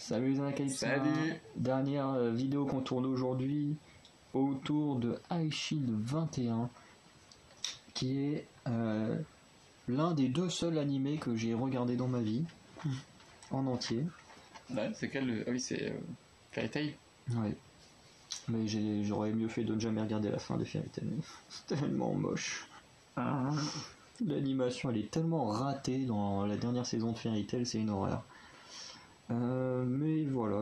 Salut les Anacalypsa. Salut. Dernière vidéo qu'on tourne aujourd'hui autour de High Shield 21 qui est l'un des deux seuls animés que j'ai regardé dans ma vie en entier. Ouais, c'est quel Ah oui, c'est Fairy Tail. Ouais. Mais j'aurais mieux fait de ne jamais regarder la fin de Fairy Tail. C'est tellement moche. L'animation elle est tellement ratée dans la dernière saison de Fairy Tail, c'est une horreur. Mais voilà,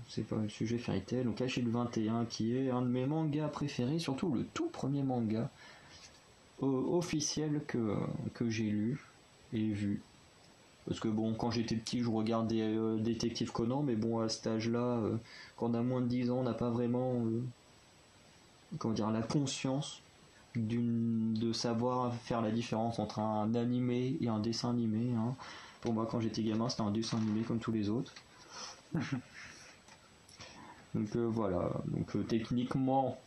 c'est pas le sujet Fairy Tail. Donc High Shield 21 qui est un de mes mangas préférés, surtout le tout premier manga officiel que j'ai lu et vu. Parce que bon, quand j'étais petit, je regardais Détective Conan, mais bon, à cet âge-là, quand on a moins de 10 ans, on n'a pas vraiment comment dire, la conscience de savoir faire la différence entre un animé et un dessin animé. Hein. Pour moi, quand j'étais gamin, c'était un dessin animé comme tous les autres. Donc voilà. Donc techniquement,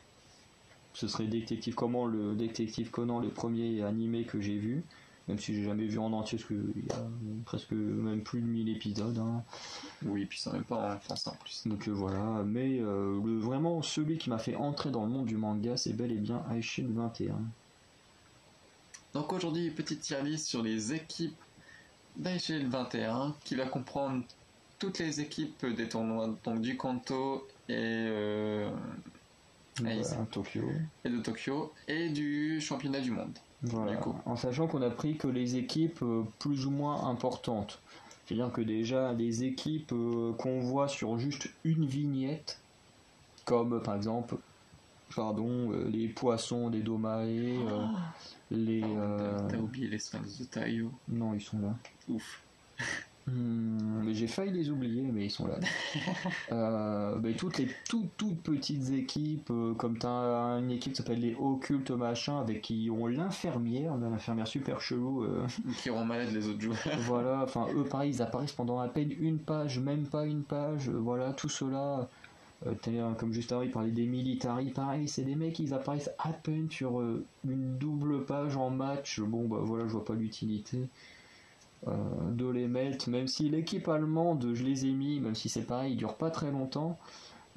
ce serait Détective Conan, le premier animé que j'ai vu. Même si j'ai jamais vu en entier, parce qu'il y a presque même plus de 1000 épisodes. Hein. Oui, puis c'est même pas en français en plus. Donc voilà. Mais vraiment, celui qui m'a fait entrer dans le monde du manga, c'est bel et bien High Shield 21. Donc aujourd'hui, petite tier list sur les équipes d'High Shield 21 qui va comprendre toutes les équipes des tournois, donc du Kanto et Tokyo. Et de Tokyo et du championnat du monde. Voilà. En sachant qu'on a pris que les équipes plus ou moins importantes. C'est-à-dire que déjà les équipes qu'on voit sur juste une vignette, comme par exemple les poissons des Domae, les... T'as oublié les Sphinx de Taiyo. Non, ils sont là. Ouf. Mais j'ai failli les oublier, mais ils sont là. Toutes les toutes petites équipes, comme t'as une équipe qui s'appelle les Occultes machin, avec qui ont l'infirmière super chelou. Qui rend malade les autres joueurs. Voilà, enfin eux pareil, ils apparaissent pendant à peine une page, même pas une page. Voilà, tout cela. Comme juste avant, il parlait des militari, pareil, c'est des mecs, ils apparaissent à peine sur une double page en match. Bon, bah voilà, je vois pas l'utilité. De les mettre, même si l'équipe allemande, je les ai mis, même si c'est pareil, ils durent pas très longtemps,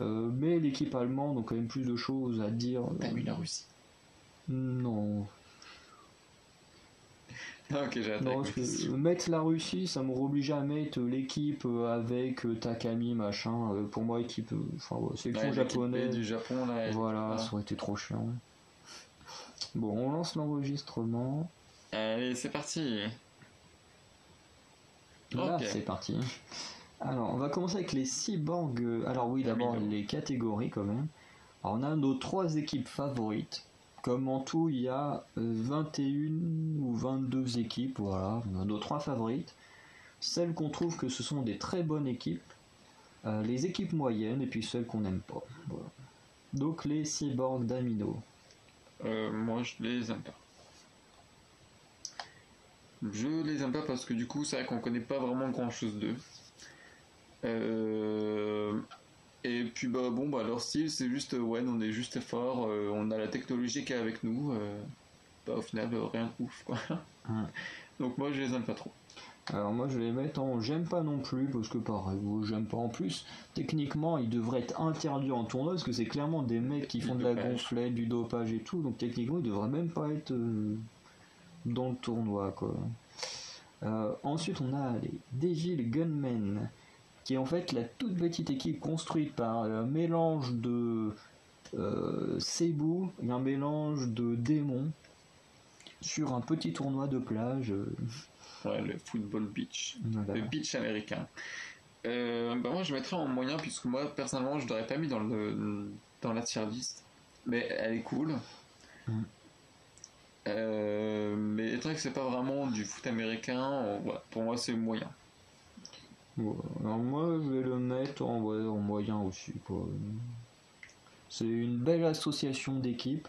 mais l'équipe allemande ont quand même plus de choses à dire. T'as mis la Russie? Non. Ok, j'ai Non, parce que mettre la Russie, ça m'aurait obligé à mettre l'équipe avec Takami, machin. Pour moi, équipe, sélection japonaise. Du Japon, là. Voilà, ça aurait été trop chiant. Bon, on lance l'enregistrement. Allez, c'est parti. Là, c'est parti. Alors, on va commencer avec les cyborgs. Alors oui, d'abord les catégories quand même. Alors, on a nos 3 équipes favorites. Comme en tout, il y a 21 ou 22 équipes. Voilà, on a nos 3 favorites. Celles qu'on trouve que ce sont des très bonnes équipes. Les équipes moyennes et puis celles qu'on n'aime pas. Voilà. Donc les cyborgs d'Amino. Moi, je les aime pas. Je les aime pas parce que du coup, c'est vrai qu'on connaît pas vraiment grand chose d'eux. Et puis leur style, c'est juste on est juste fort, on a la technologie qui est avec nous. Au final, rien de ouf quoi. Donc moi, je les aime pas trop. Alors moi je vais les mettre en j'aime pas non plus parce que pareil, j'aime pas en plus. Techniquement ils devraient être interdits en tournoi parce que c'est clairement des mecs qui font de la gonflette, du dopage et tout, donc techniquement ils devraient même pas être dans le tournoi quoi. Ensuite on a les Devil Gunmen qui est en fait la toute petite équipe construite par un mélange de Cebu et un mélange de démons sur un petit tournoi de plage. Ouais, le football beach. Voilà. Le beach américain. Moi je mettrais en moyen puisque moi personnellement je l'aurais pas mis dans la tier list. Mais elle est cool. Mais étant que c'est pas vraiment du foot américain, pour moi c'est moyen. Ouais, alors moi je vais le mettre en moyen aussi quoi. C'est une belle association d'équipes.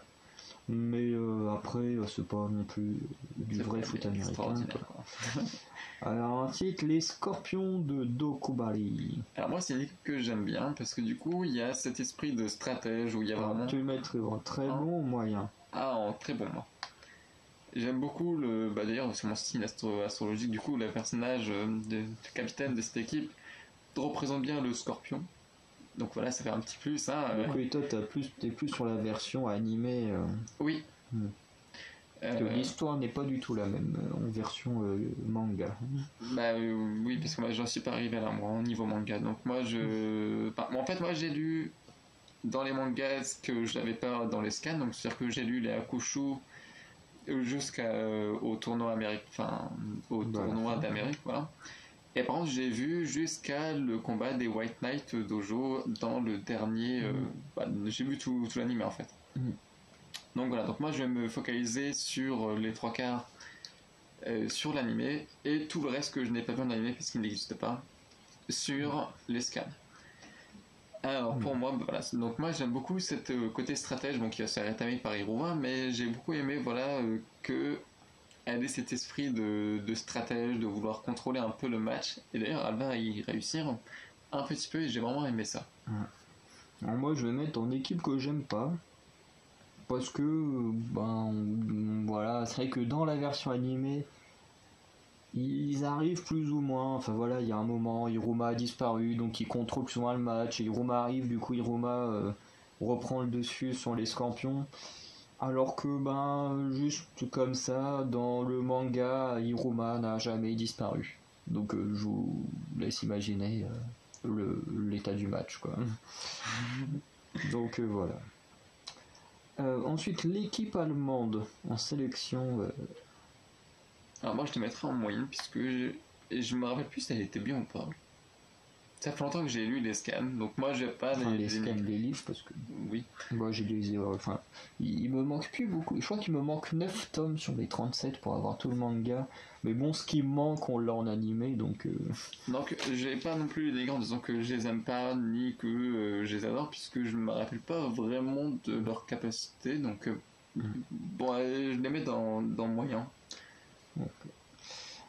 Mais après, c'est pas non plus du vrai foot américain. Alors ensuite, les Scorpions de Dokubari. Alors moi, c'est une équipe que j'aime bien parce que du coup, il y a cet esprit de stratège où il y a vraiment... Tu le mettrais en très bon ou moyen? Ah, en très bon, moi. J'aime beaucoup d'ailleurs, c'est mon style astrologique, du coup, le personnage de capitaine de cette équipe représente bien le Scorpion. Donc voilà, ça fait un petit plus. Hein, Donc oui, toi, t'es plus sur la version animée. Oui. Parce que l'histoire n'est pas du tout la même en version manga. Bah oui, parce que moi j'en suis pas arrivé là, moi, au niveau manga. Donc moi en fait, moi j'ai lu dans les mangas ce que je n'avais pas dans les scans. Donc c'est-à-dire que j'ai lu les Hakushu jusqu'au tournoi américain, enfin au tournoi d'Amérique, voilà. Et par contre, j'ai vu jusqu'à le combat des White Knight Dojo dans le dernier. J'ai vu tout l'anime en fait. Donc voilà, donc moi je vais me focaliser sur les trois quarts sur l'animé et tout le reste que je n'ai pas vu en animé parce qu'il n'existe pas sur les scans. Alors pour moi, voilà, donc moi j'aime beaucoup cette côté stratège, bon, qui va se faire rétamer par Hiruma, mais j'ai beaucoup aimé voilà que elle ait cet esprit de stratège, de vouloir contrôler un peu le match, et d'ailleurs elle va y réussir un petit peu et j'ai vraiment aimé ça. Alors moi je vais mettre en équipe que j'aime pas, parce que voilà, c'est vrai que dans la version animée ils arrivent plus ou moins, enfin voilà, il y a un moment, Hiruma a disparu, donc il contrôle plus ou moins le match, et Hiruma arrive, du coup Hiruma reprend le dessus sur les Scorpions, alors que juste comme ça, dans le manga, Hiruma n'a jamais disparu. Donc je vous laisse imaginer l'état du match, quoi. Donc voilà. Ensuite, l'équipe allemande en sélection. Alors moi je te mettrai en moyenne puisque je me rappelle plus si elle était bien ou pas. Ça fait longtemps que j'ai lu les scans, donc moi j'ai pas les scans des livres, parce que oui. Moi j'ai des erreurs. Enfin, il me manque plus beaucoup. Je crois qu'il me manque 9 tomes sur les 37 pour avoir tout le manga. Mais bon, ce qui me manque, on l'a en animé, donc. Donc j'ai pas non plus les grands en disant que je les aime pas ni que je les adore, puisque je ne me rappelle pas vraiment de leur capacité. Donc bon, je les mets dans moyen. Okay.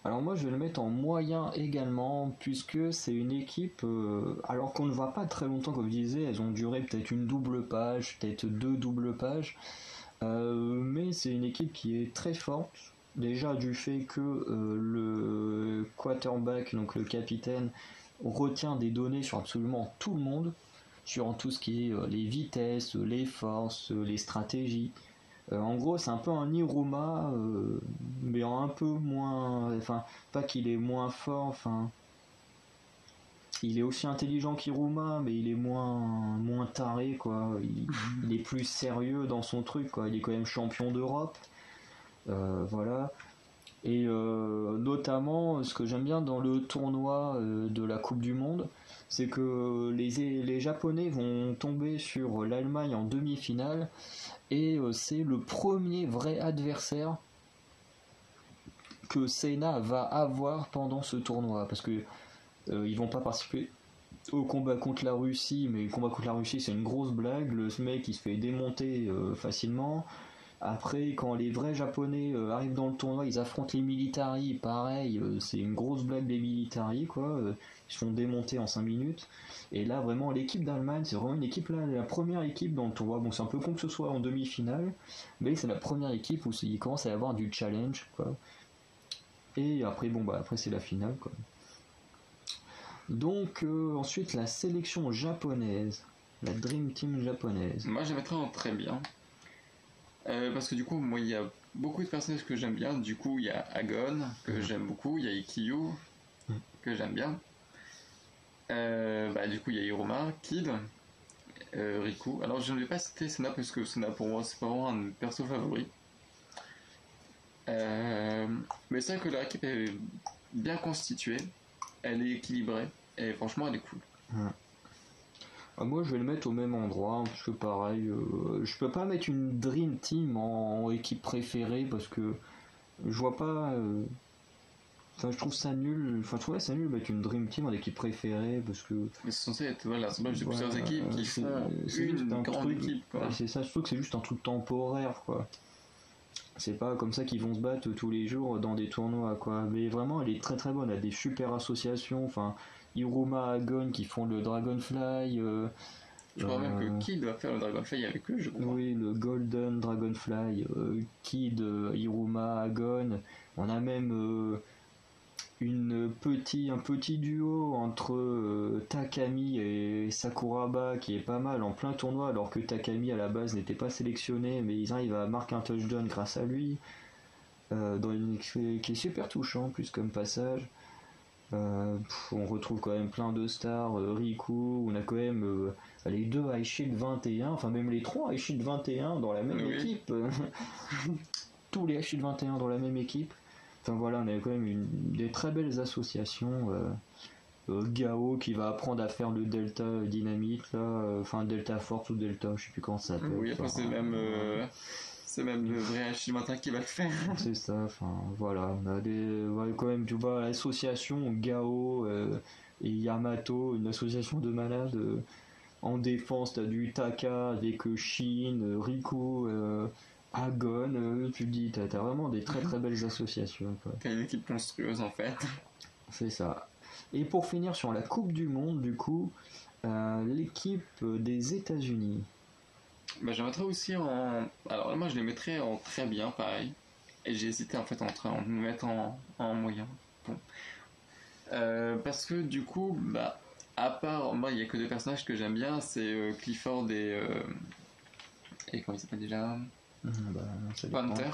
Alors moi je vais le mettre en moyen également, puisque c'est une équipe, alors qu'on ne voit pas très longtemps, comme je disais, elles ont duré peut-être une double page, peut-être 2 doubles pages, mais c'est une équipe qui est très forte, déjà du fait que le quarterback, donc le capitaine, retient des données sur absolument tout le monde, sur tout ce qui est les vitesses, les forces, les stratégies. En gros, c'est un peu un Hiruma, mais un peu moins. Enfin, pas qu'il est moins fort, enfin. Il est aussi intelligent qu'Hiruma, mais il est moins taré, quoi. Il est plus sérieux dans son truc, quoi. Il est quand même champion d'Europe. Voilà. Et notamment, ce que j'aime bien dans le tournoi de la Coupe du Monde, c'est que les Japonais vont tomber sur l'Allemagne en demi-finale, et c'est le premier vrai adversaire que Senna va avoir pendant ce tournoi, parce que ils vont pas participer au combat contre la Russie, mais le combat contre la Russie c'est une grosse blague, le mec il se fait démonter facilement. Après, quand les vrais japonais arrivent dans le tournoi, ils affrontent les militari, pareil, c'est une grosse blague des militari, quoi. Ils se font démonter en 5 minutes. Et là, vraiment, l'équipe d'Allemagne, c'est vraiment une équipe, là, la première équipe dans le tournoi. Bon, c'est un peu con que ce soit en demi-finale, mais c'est la première équipe où il commence à y avoir du challenge, quoi. Et après, après c'est la finale, quoi. Donc, ensuite, la sélection japonaise, la Dream Team japonaise. Moi, je la mettrais en très bien. Parce que du coup, moi, il y a beaucoup de personnages que j'aime bien. Du coup, il y a Agon, que j'aime beaucoup. Il y a Ikkyū, que j'aime bien. Du coup, il y a Hiruma, Kid, Riku. Alors, je ne vais pas citer Senna parce que Senna, pour moi, c'est pas vraiment un perso favori. Mais c'est vrai que leur équipe est bien constituée. Elle est équilibrée. Et franchement, elle est cool. Moi je vais le mettre au même endroit, parce que pareil, je peux pas mettre une Dream Team en équipe préférée, parce que je vois pas. Enfin, je trouve ça nul. Enfin, je trouve ça nul de mettre une Dream Team en équipe préférée, parce que. Mais c'est censé être l'assemblage de plusieurs équipes qui font une grande équipe, quoi. C'est ça, je trouve que c'est juste un truc temporaire, quoi. C'est pas comme ça qu'ils vont se battre tous les jours dans des tournois, quoi. Mais vraiment, elle est très très bonne. Elle a des super associations. Enfin, Hiruma, Agon qui font le Dragonfly. Je crois même que Kid va faire le Dragonfly avec eux, je crois. Oui, le Golden Dragonfly. Kid, Hiruma, Agon. On a même un petit duo entre Takami et Sakuraba qui est pas mal en plein tournoi, alors que Takami à la base n'était pas sélectionné, mais ils arrivent à marquer un touchdown grâce à lui, qui est super touchant en plus comme passage. On retrouve quand même plein de stars, Riku, on a quand même les deux High Shield 21, enfin même les trois High Shield 21 dans la même équipe. Tous les High Shield 21 dans la même équipe. Enfin voilà, on a quand même des très belles associations. Gao qui va apprendre à faire le Delta Dynamite, là, enfin Delta Force ou Delta, je sais plus comment ça s'appelle. Oui, après c'est même le vrai Shimatin qui va le faire. C'est ça, enfin voilà, on a quand même, tu vois, l'association Gao et Yamato, une association de malades. En défense, t'as du Taka avec Shin, Riku, Agon, tu te dis, t'as vraiment des très très belles associations. T'as une équipe monstrueuse en fait. C'est ça. Et pour finir sur la Coupe du Monde, du coup, l'équipe des États-Unis. Bah, je mettrais aussi alors moi je les mettrais en très bien, pareil. Et j'ai hésité en fait entre en me mettre en moyen. Bon. Parce que du coup, bah, à part, moi il n'y a que deux personnages que j'aime bien, c'est Clifford et comment il s'appelle déjà Panther.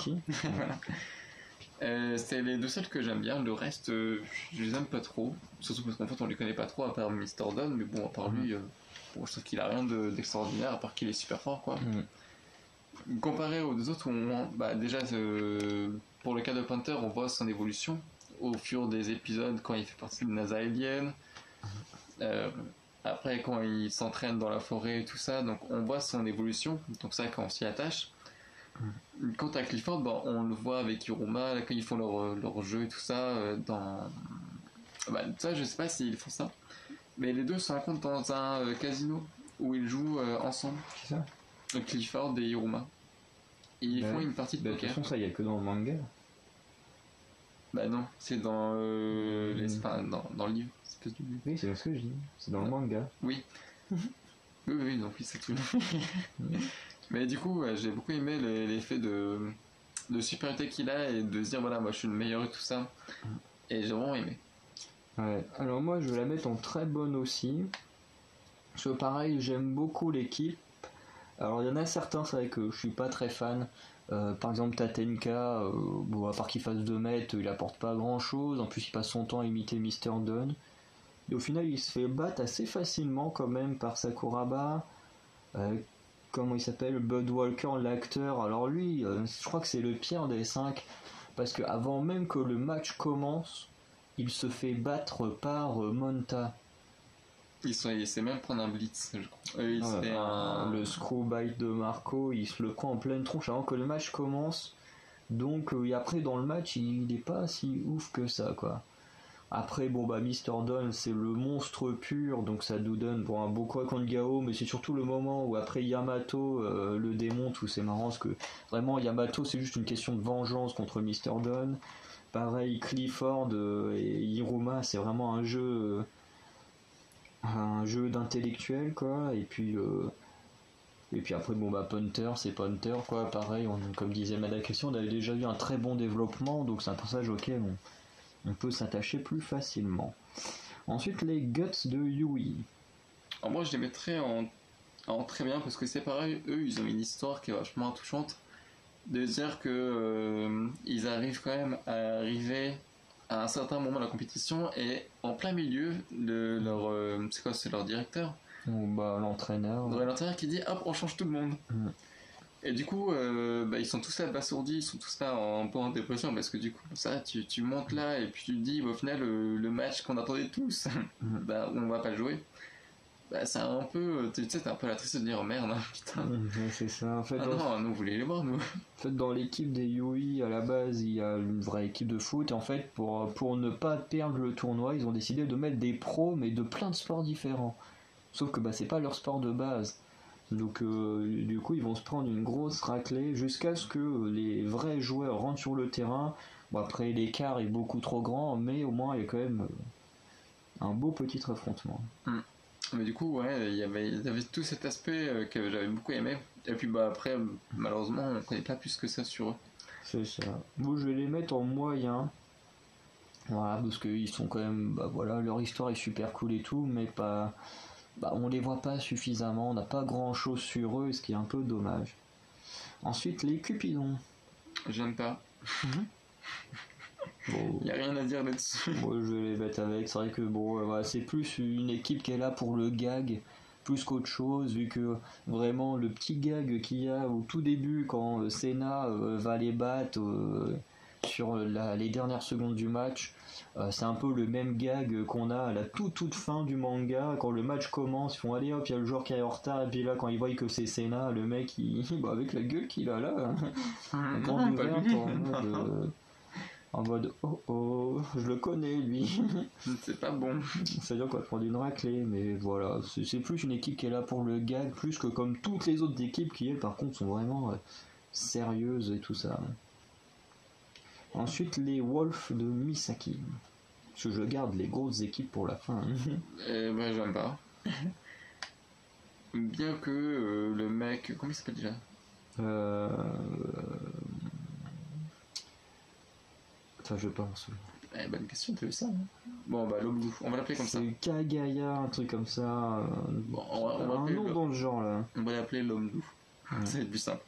Voilà. C'est les deux seuls que j'aime bien, le reste je les aime pas trop, surtout parce qu'en fait on les connaît pas trop à part Mr. Don, mais bon à part lui, bon, je trouve qu'il a rien d'extraordinaire à part qu'il est super fort quoi. Comparé aux deux autres, déjà pour le cas de Panther on voit son évolution au fur des épisodes quand il fait partie de NASA Alien, après quand il s'entraîne dans la forêt et tout ça, donc on voit son évolution, donc ça quand on s'y attache. Quant à Clifford, on le voit avec Iruma, quand ils font leur jeu et tout ça, ça je sais pas s'ils font ça, mais les deux se rencontrent dans un casino où ils jouent ensemble. C'est ça Clifford et Iruma. Et ils font une partie de poker. De toute façon, ça, il n'y a que dans le manga. Bah non, c'est dans dans le livre. Oui, c'est ce que je dis. C'est dans le manga. Oui. oui, donc oui, c'est tout. Mais du coup, j'ai beaucoup aimé l'effet de supériorité qu'il a et de se dire voilà, moi je suis le meilleur et tout ça. Et j'ai vraiment aimé. Ouais, alors moi je vais la mettre en très bonne aussi. Parce que pareil, j'aime beaucoup l'équipe. Alors il y en a certains, c'est vrai que je suis pas très fan. Par exemple Tatenka, à part qu'il fasse 2 mètres, il apporte pas grand chose. En plus il passe son temps à imiter Mr. Dunn. Et au final il se fait battre assez facilement quand même par Sakuraba. Comment il s'appelle, Bud Walker, l'acteur. Alors lui, je crois que c'est le pire des 5. Parce que avant même que le match commence, il se fait battre par Monta. Il sait même prendre un blitz, je crois. Le screw bite de Marco, il se le prend en pleine tronche avant que le match commence. Donc après dans le match, il n'est pas si ouf que ça quoi. Après Mr. Dunn c'est le monstre pur, donc ça nous donne un beau quoi contre Gao, mais c'est surtout le moment où après Yamato le démonte, où c'est marrant parce que vraiment Yamato c'est juste une question de vengeance contre Mr. Dunn. Pareil Clifford et Hiruma, c'est vraiment un jeu d'intellectuel quoi. Et puis après Punter c'est Punter quoi, pareil, comme disait Madame Question, on avait déjà eu un très bon développement, donc c'est un personnage auquel on peut s'attacher plus facilement. Ensuite les Guts de Yui. Alors moi je les mettrais en très bien parce que c'est pareil, eux ils ont une histoire qui est vachement touchante, de dire que ils arrivent quand même à arriver à un certain moment de la compétition et en plein milieu de leur c'est leur directeur l'entraîneur. L'entraîneur qui dit hop on change tout le monde. Et du coup ils sont tous là abasourdis, ils sont tous là un peu en dépression parce que du coup ça tu montes là et puis tu te dis au final le match qu'on attendait tous on va pas le jouer. C'est un peu, tu sais, t'as un peu la tristesse de dire oh merde, hein, putain. C'est ça, en fait. Non, nous, vous voulez les voir, nous. En fait, dans l'équipe des Yui, à la base, il y a une vraie équipe de foot. Et en fait, pour ne pas perdre le tournoi, ils ont décidé de mettre des pros, mais de plein de sports différents. Sauf que c'est pas leur sport de base. Donc, du coup, ils vont se prendre une grosse raclée jusqu'à ce que les vrais joueurs rentrent sur le terrain. Après, l'écart est beaucoup trop grand, mais au moins, il y a quand même un beau petit affrontement. Mais du coup, ouais, il y avait tout cet aspect que j'avais beaucoup aimé. Et puis après, malheureusement, on ne connaît pas plus que ça sur eux. C'est ça. Moi, je vais les mettre en moyen. Voilà, parce qu'ils sont quand même, bah voilà, leur histoire est super cool et tout, mais pas, bah, on les voit pas suffisamment, on n'a pas grand chose sur eux, ce qui est un peu dommage. Ensuite, les Cupidons. J'aime pas. Bon, Y a rien à dire là-dessus. moi je vais les mettre avec, c'est vrai que bon, voilà, c'est plus une équipe qui est là pour le gag, plus qu'autre chose, vu que vraiment le petit gag qu'il y a au tout début quand Senna va les battre sur les dernières secondes du match, c'est un peu le même gag qu'on a à la toute fin du manga, quand le match commence, ils font allez hop, il y a le joueur qui est en retard, et puis là quand ils voient que c'est Senna, le mec, bah, avec la gueule qu'il a là, la grande Non, pas ouverte lui. en mode oh oh, je le connais lui. C'est pas bon. C'est-à-dire qu'on va prendre une raclée, mais voilà, c'est plus une équipe qui est là pour le gag, plus que comme toutes les autres équipes qui, elles, par contre, sont vraiment sérieuses et tout ça. Ensuite, les Wolves de Misaki. Parce que je garde les grosses équipes pour la fin. Bah, j'aime pas. Bien que le mec. Comment il s'appelle déjà? euh... Enfin, je pense. Bonne question, t'as vu ça, hein. Bon, bah, l'homme loup. On va l'appeler comme ça. C'est Kagaya, un truc comme ça. Bon, on va un appeler nom dans le genre là. On va l'appeler l'homme loup. Ouais. C'est plus simple.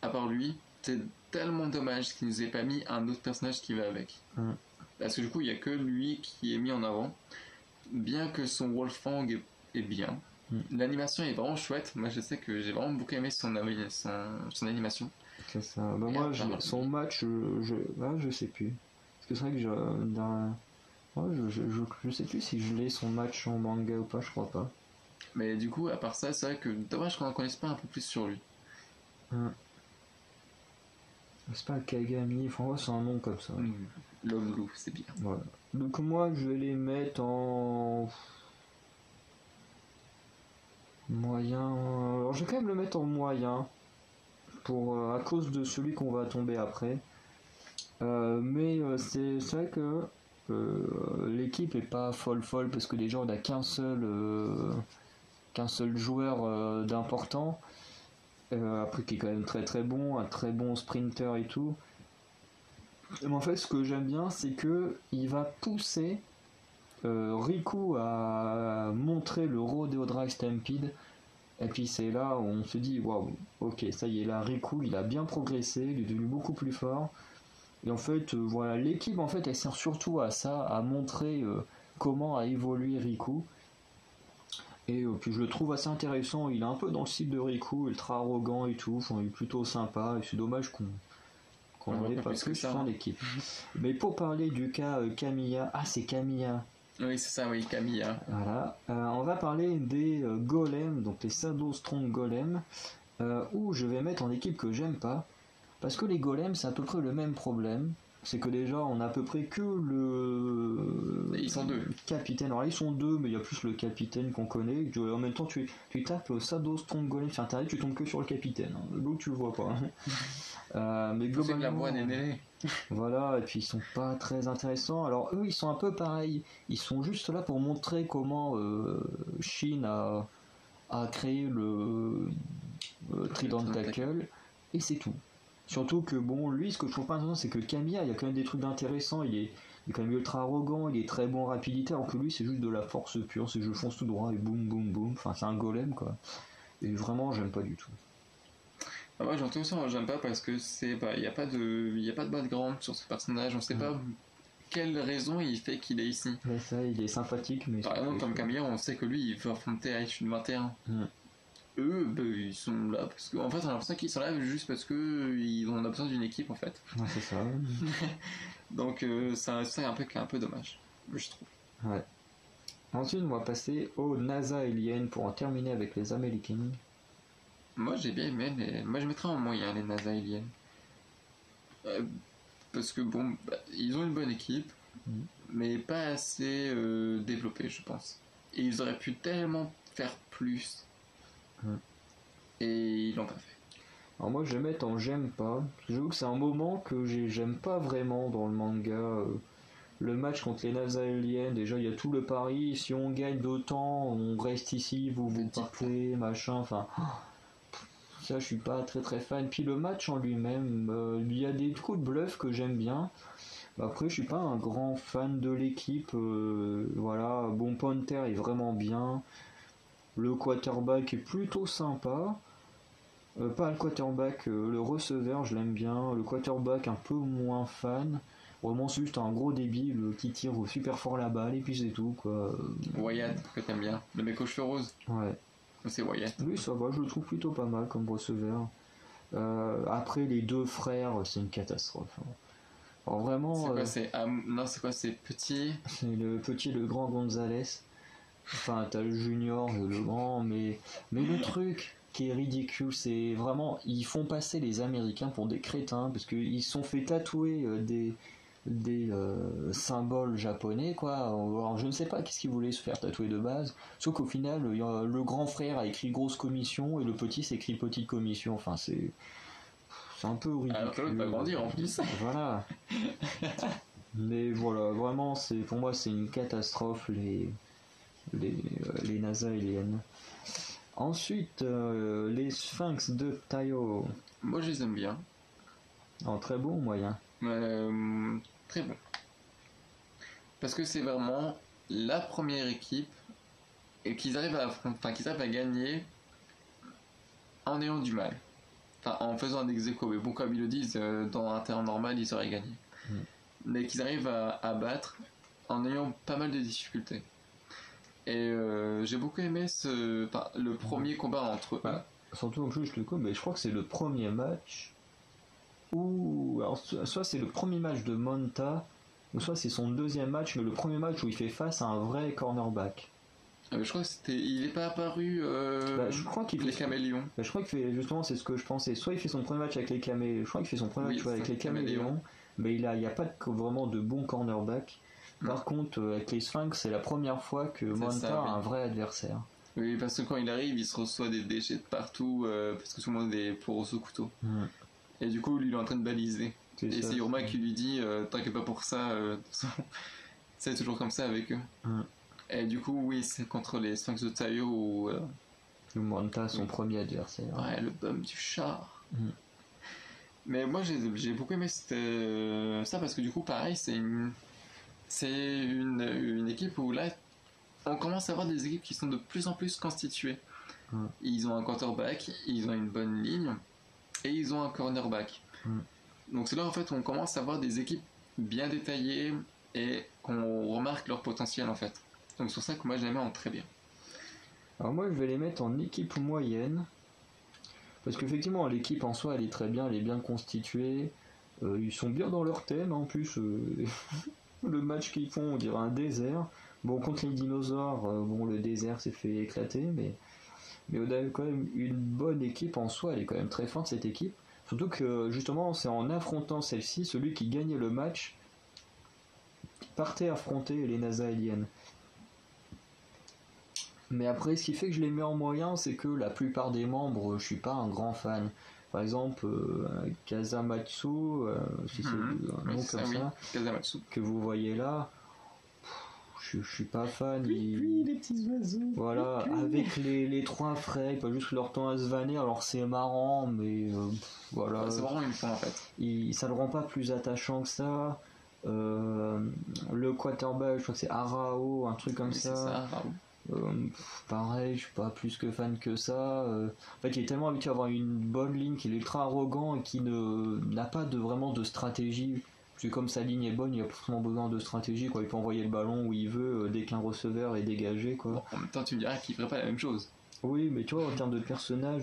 À part lui, c'est tellement dommage qu'il nous ait pas mis un autre personnage qui va avec. Ouais. Parce que du coup, il y a que lui qui est mis en avant. Bien que son Wolfang est bien. L'animation est vraiment chouette. Moi, je sais que j'ai vraiment beaucoup aimé son animation. C'est ça. Bah, moi, son match, je sais plus. Parce que c'est vrai que je sais plus si je l'ai son match en manga ou pas, je crois pas. Mais du coup, à part ça, c'est vrai que dommage qu'on en connaisse pas un peu plus sur lui. C'est pas Kagami, enfin, c'est un nom comme ça. L'homme loup, c'est bien. Voilà. Donc moi, je vais les mettre en moyen. Alors, je vais quand même le mettre en moyen à cause de celui qu'on va tomber après. Mais c'est vrai que l'équipe est pas folle parce que déjà on a qu'un seul joueur d'important, après qui est quand même très très bon, un très bon sprinter et tout. Mais en fait, ce que j'aime bien, c'est que il va pousser Riku à montrer le Rodeo Drive Stampede. Et puis c'est là où on se dit waouh, ok, ça y est, là Riku il a bien progressé, il est devenu beaucoup plus fort. Et en fait, voilà, l'équipe en fait elle sert surtout à ça, à montrer comment a évolué Riku. Et puis je le trouve assez intéressant, il est un peu dans le style de Riku, ultra arrogant et tout, enfin, il est plutôt sympa, et c'est dommage qu'on n'en ait pas plus sur son équipe. Mais pour parler du cas Kamiya, c'est Kamiya. Oui, c'est ça, oui, Kamiya. Voilà, on va parler des golems, donc les Shadow Strong Golems, où je vais mettre en équipe que j'aime pas, parce que les golems c'est à peu près le même problème. C'est que déjà on a à peu près que le ils sont deux capitaine. Alors ils sont deux, mais il y a plus le capitaine qu'on connaît. En même temps tu tapes Shadow Strong Golem sur internet, tu tombes que sur le capitaine. L'autre tu le vois pas. Mais globalement, la voix n'est voilà, et puis ils sont pas très intéressants. Alors eux ils sont un peu pareils. Ils sont juste là pour montrer comment Shin a créé le Trident Tackle, et c'est tout. Surtout que bon, lui, ce que je trouve pas intéressant, c'est que Kamiya, il y a quand même des trucs d'intéressants. Il est quand même ultra arrogant, il est très bon en rapidité, alors que lui, c'est juste de la force pure. C'est je fonce tout droit et boum, boum, boum. Enfin, c'est un golem, quoi. Et vraiment, j'aime pas du tout. Ah, moi, j'entends ça, j'aime pas parce que c'est il y a pas de background sur ce personnage. On sait pas quelle raison il fait qu'il est ici. Mais ça, il est sympathique, mais. Par exemple, comme Kamiya, on sait que lui, il veut affronter H 21. Eux, ils sont là parce que, en fait, on a l'impression qu'ils sont là juste parce que on a besoin d'une équipe, en fait. Ouais, c'est ça. Donc, c'est un peu dommage, je trouve. Ouais. Ensuite, on va passer au NASA Alien pour en terminer avec les Américains. Moi, j'ai bien aimé moi, je mettrais en moyen les NASA Aliens. Parce que, bon, ils ont une bonne équipe, mais pas assez développée, je pense. Et ils auraient pu tellement faire plus. Et ils l'ont pas fait. Alors moi je vais mettre en j'aime pas. J'avoue que c'est un moment que j'aime pas vraiment dans le manga. Le match contre les NASA Aliens, déjà il y a tout le pari, si on gagne d'autant, on reste ici, vous partez, machin, enfin... Ça je suis pas très très fan. Puis le match en lui-même, il y a des coups de bluff que j'aime bien. Après, je suis pas un grand fan de l'équipe. Voilà, bon, Panther est vraiment bien. Le quarterback est plutôt sympa. Pas le quarterback, le receveur, je l'aime bien. Le quarterback, un peu moins fan. Vraiment, c'est juste un gros débile qui tire super fort la balle et puis c'est tout, quoi. Wyatt, que t'aimes bien. Le mec aux cheveux roses. Ouais. C'est Wyatt. Lui, ça va, je le trouve plutôt pas mal comme receveur. Après, les deux frères, c'est une catastrophe, hein. Alors vraiment, C'est quoi, non, c'est quoi, c'est petit. c'est le petit, le grand Gonzalez. Enfin, t'as le junior, le grand, mais le truc qui est ridicule, c'est vraiment, ils font passer les Américains pour des crétins, parce qu'ils se sont fait tatouer des symboles japonais, quoi. Alors, je ne sais pas qu'est-ce qu'ils voulaient se faire tatouer de base, sauf qu'au final, le grand frère a écrit grosse commission, et le petit s'écrit petite commission, enfin, c'est un peu ridicule. Alors que l'autre va grandir en plus. Voilà. Mais voilà, vraiment, pour moi, c'est une catastrophe, les NASA aliens. Ensuite, les Sphinx de Tayo. Moi, je les aime bien. Très bon, moyen. Très bon. Parce que c'est vraiment la première équipe et qu'ils arrivent qu'ils arrivent à gagner en ayant du mal. Enfin, en faisant un ex-aequo. Mais bon, comme ils le disent, dans un terrain normal, ils auraient gagné. Mais qu'ils arrivent à battre en ayant pas mal de difficultés. Et j'ai beaucoup aimé le premier combat entre eux. Surtout, juste le coup, mais je crois que c'est le premier match où. Alors, soit c'est le premier match de Monta, ou soit c'est son deuxième match, mais le premier match où il fait face à un vrai cornerback. Je crois que il n'est pas apparu je crois qu'il les caméléons. Je crois qu'il fait, justement, c'est ce que je pensais. Soit il fait son premier match avec les caméléons, je crois qu'il fait son premier match avec les caméléons, mais il n'y a pas vraiment de bon cornerback. Par contre, avec les Sphinx, c'est la première fois que Monta a un vrai adversaire. Oui, parce que quand il arrive, il se reçoit des déchets de partout, parce que tout le monde est pour au couteau. Et du coup, lui, il est en train de baliser. Et c'est Yurma qui lui dit t'inquiète pas pour ça, c'est toujours comme ça avec eux. Et du coup, oui, c'est contre les Sphinx de Tayo où Monta, son premier adversaire. Ouais, le bum du char. Mais moi, j'ai beaucoup aimé ça parce que du coup, pareil, c'est une équipe où là, on commence à avoir des équipes qui sont de plus en plus constituées. Ils ont un quarterback, ils ont une bonne ligne et ils ont un cornerback. Donc c'est là en fait où on commence à avoir des équipes bien détaillées et qu'on remarque leur potentiel en fait. Donc c'est pour ça que moi je les mets en très bien. Alors moi je vais les mettre en équipe moyenne parce qu'effectivement l'équipe en soi elle est très bien, elle est bien constituée, ils sont bien dans leur thème en plus. Le match qu'ils font on dirait un désert. Bon, contre les dinosaures, bon, le désert s'est fait éclater, mais on a quand même une bonne équipe en soi, elle est quand même très forte cette équipe. Surtout que justement, c'est en affrontant celle-ci, celui qui gagnait le match partait affronter les NASA aliens. Mais après, ce qui fait que je les mets en moyen, c'est que la plupart des membres, je suis pas un grand fan. Par exemple, Kazamatsu, si c'est un nom comme ça, Kazamatsu, que vous voyez là. Je suis pas fan. Oui, les petits oiseaux. Voilà, avec les trois frères, ils peuvent juste leur temps à se vanner, alors c'est marrant, mais voilà. C'est vraiment une fin en fait. Ça le rend pas plus attachant que ça. Le quarterback, je crois que c'est Arao, un truc comme ça. C'est ça, Arao. Pareil, je suis pas plus que fan que ça. En fait, il est tellement habitué à avoir une bonne ligne qu'il est ultra arrogant et qui n'a pas vraiment de stratégie. Parce que comme sa ligne est bonne, il a pas forcément besoin de stratégie, quoi. Il peut envoyer le ballon où il veut dès qu'un receveur est dégagé, quoi. Bon, en même temps, tu me diras qu'il ferait pas la même chose. Oui, mais tu vois, en termes de personnage,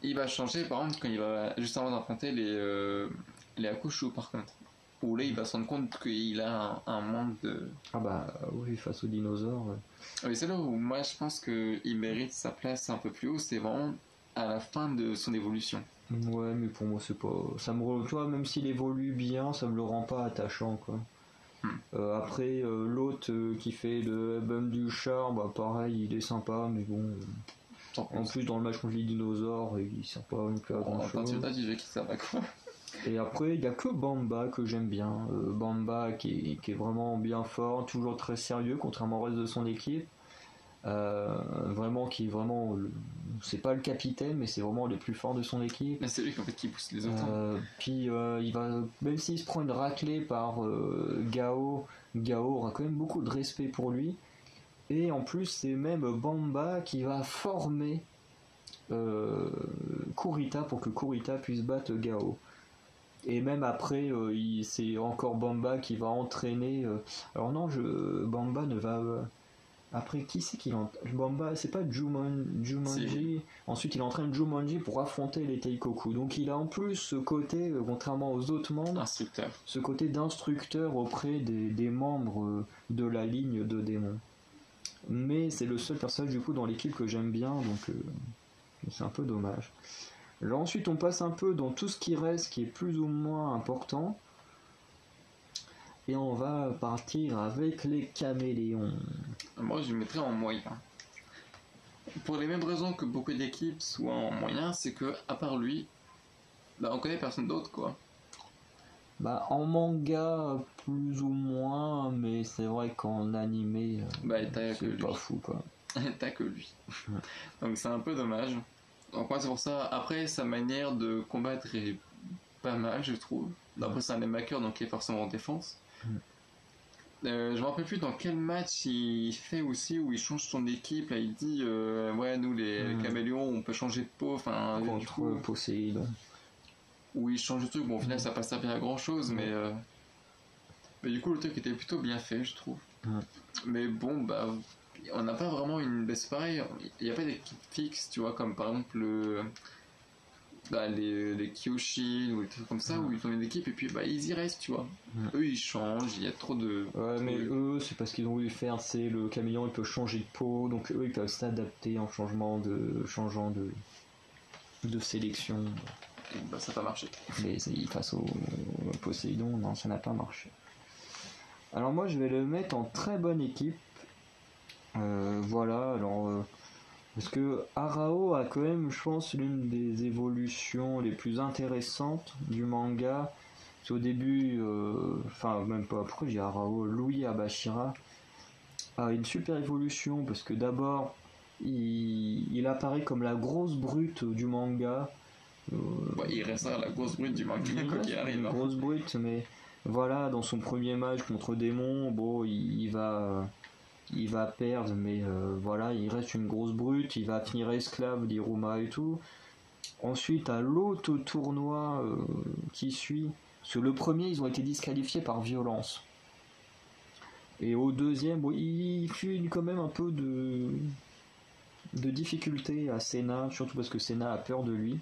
il va changer, par contre, quand il va juste avant d'affronter les Akushu, par contre. Où là, il va se rendre compte qu'il a un manque de... Ah oui, face aux dinosaures. Oui, c'est là où moi, je pense qu'il mérite sa place un peu plus haut, c'est vraiment à la fin de son évolution. Ouais, mais pour moi, c'est pas... Tu vois, même s'il évolue bien, ça me le rend pas attachant, quoi. Après, l'autre qui fait le bum du char, pareil, il est sympa, mais bon... en plus, dans le match contre les dinosaures, il sert pas non plus à grand-chose. Et après, il n'y a que Bamba que j'aime bien. Bamba qui est vraiment bien fort, toujours très sérieux, contrairement au reste de son équipe. vraiment qui est vraiment c'est pas le capitaine mais c'est vraiment le plus fort de son équipe. Mais c'est lui en fait qui pousse les autres. Puis il va, même s'il se prend une raclée par Gao aura quand même beaucoup de respect pour lui. Et en plus c'est même Bamba qui va former Kurita pour que Kurita puisse battre Gao. Et même après, c'est encore Bamba qui va entraîner. Alors non, Bamba ne va. Après, qui c'est qu'il entraîne Bamba, c'est pas Jumanji. Ensuite, il entraîne Jumanji pour affronter les Teikoku. Donc, il a en plus ce côté, contrairement aux autres membres, instructeur. Ce côté d'instructeur auprès des membres de la ligne de démons. Mais c'est le seul personnage du coup dans l'équipe que j'aime bien, donc c'est un peu dommage. Là, ensuite, on passe un peu dans tout ce qui reste, qui est plus ou moins important. Et on va partir avec les caméléons. Moi, je le mettrais en moyen. Pour les mêmes raisons que beaucoup d'équipes soient en moyen, c'est que, à part lui, bah, on connaît personne d'autre, quoi. Bah, en manga, plus ou moins, mais c'est vrai qu'en animé, c'est pas fou, quoi. T'as que lui. Donc, c'est un peu dommage. Donc moi c'est pour ça, après sa manière de combattre est pas mal je trouve. Après c'est un maker donc il est forcément en défense. Je me rappelle plus dans quel match il fait aussi où il change son équipe, là il dit ouais nous les caméléons on peut changer de peau, enfin contre Poséidon. Où il change de truc, bon au final ça passe pas bien à grand chose mais du coup le truc était plutôt bien fait je trouve. Mais bon bah on n'a pas vraiment une. C'est pareil, il n'y a pas d'équipe fixe, tu vois, comme par exemple les Kyoshin ou des trucs comme ça où ils ont une équipe et puis ils y restent, tu vois. Eux ils changent, il y a trop de. Ouais, mais eux c'est parce qu'ils ont voulu faire, c'est le caméléon il peut changer de peau, donc eux ils peuvent s'adapter en changeant de sélection. Et ça n'a pas marché. Mais face au Poséidon, non, ça n'a pas marché. Alors moi je vais le mettre en très bonne équipe. Voilà, alors parce que Arao a quand même, je pense, l'une des évolutions les plus intéressantes du manga. Parce qu'au début, enfin même pas, pourquoi j'ai Arao, Louis Abashira a une super évolution parce que d'abord il apparaît comme la grosse brute du manga. Il restera la grosse brute du manga quoi qu'il arrive. Une grosse brute, mais voilà, dans son premier match contre Démon, bon, il va perdre, mais voilà, il reste une grosse brute, il va finir esclave d'Iruma et tout. Ensuite, à l'autre tournoi qui suit, parce que le premier, ils ont été disqualifiés par violence. Et au deuxième, bon, il fut quand même un peu de difficulté à Senna, surtout parce que Senna a peur de lui.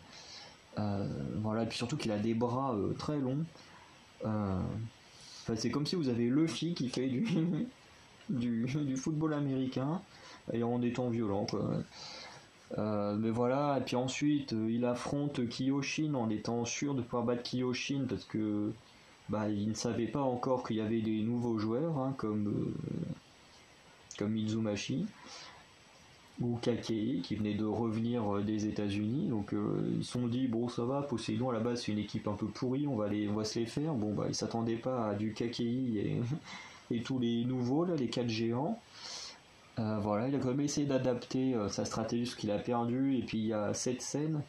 Voilà, et puis surtout qu'il a des bras très longs. C'est comme si vous avez Luffy qui fait du football américain et en étant violent quoi. Mais voilà, et puis ensuite il affronte Kiyoshin en étant sûr de pouvoir battre Kiyoshin parce que il ne savait pas encore qu'il y avait des nouveaux joueurs hein, comme Mizumashi ou Kakei qui venait de revenir des États-Unis, donc ils se sont dit bon ça va, Poséidon à la base c'est une équipe un peu pourrie, on va se les faire. Bon ils s'attendaient pas à du Kakei et tous les nouveaux là, les 4 géants. Voilà, il a quand même essayé d'adapter sa stratégie parce qu'il a perdu, et puis il y a cette scène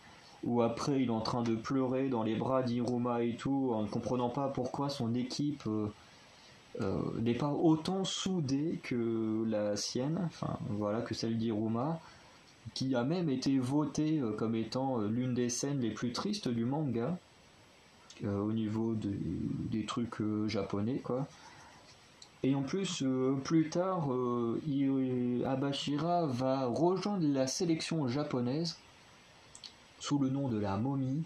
où après il est en train de pleurer dans les bras d'Iruma et tout en ne comprenant pas pourquoi son équipe n'est pas autant soudée que la sienne, enfin voilà, que celle d'Iruma, qui a même été votée comme étant l'une des scènes les plus tristes du manga au niveau des trucs japonais quoi. Et en plus, plus tard, Abashira va rejoindre la sélection japonaise sous le nom de la momie.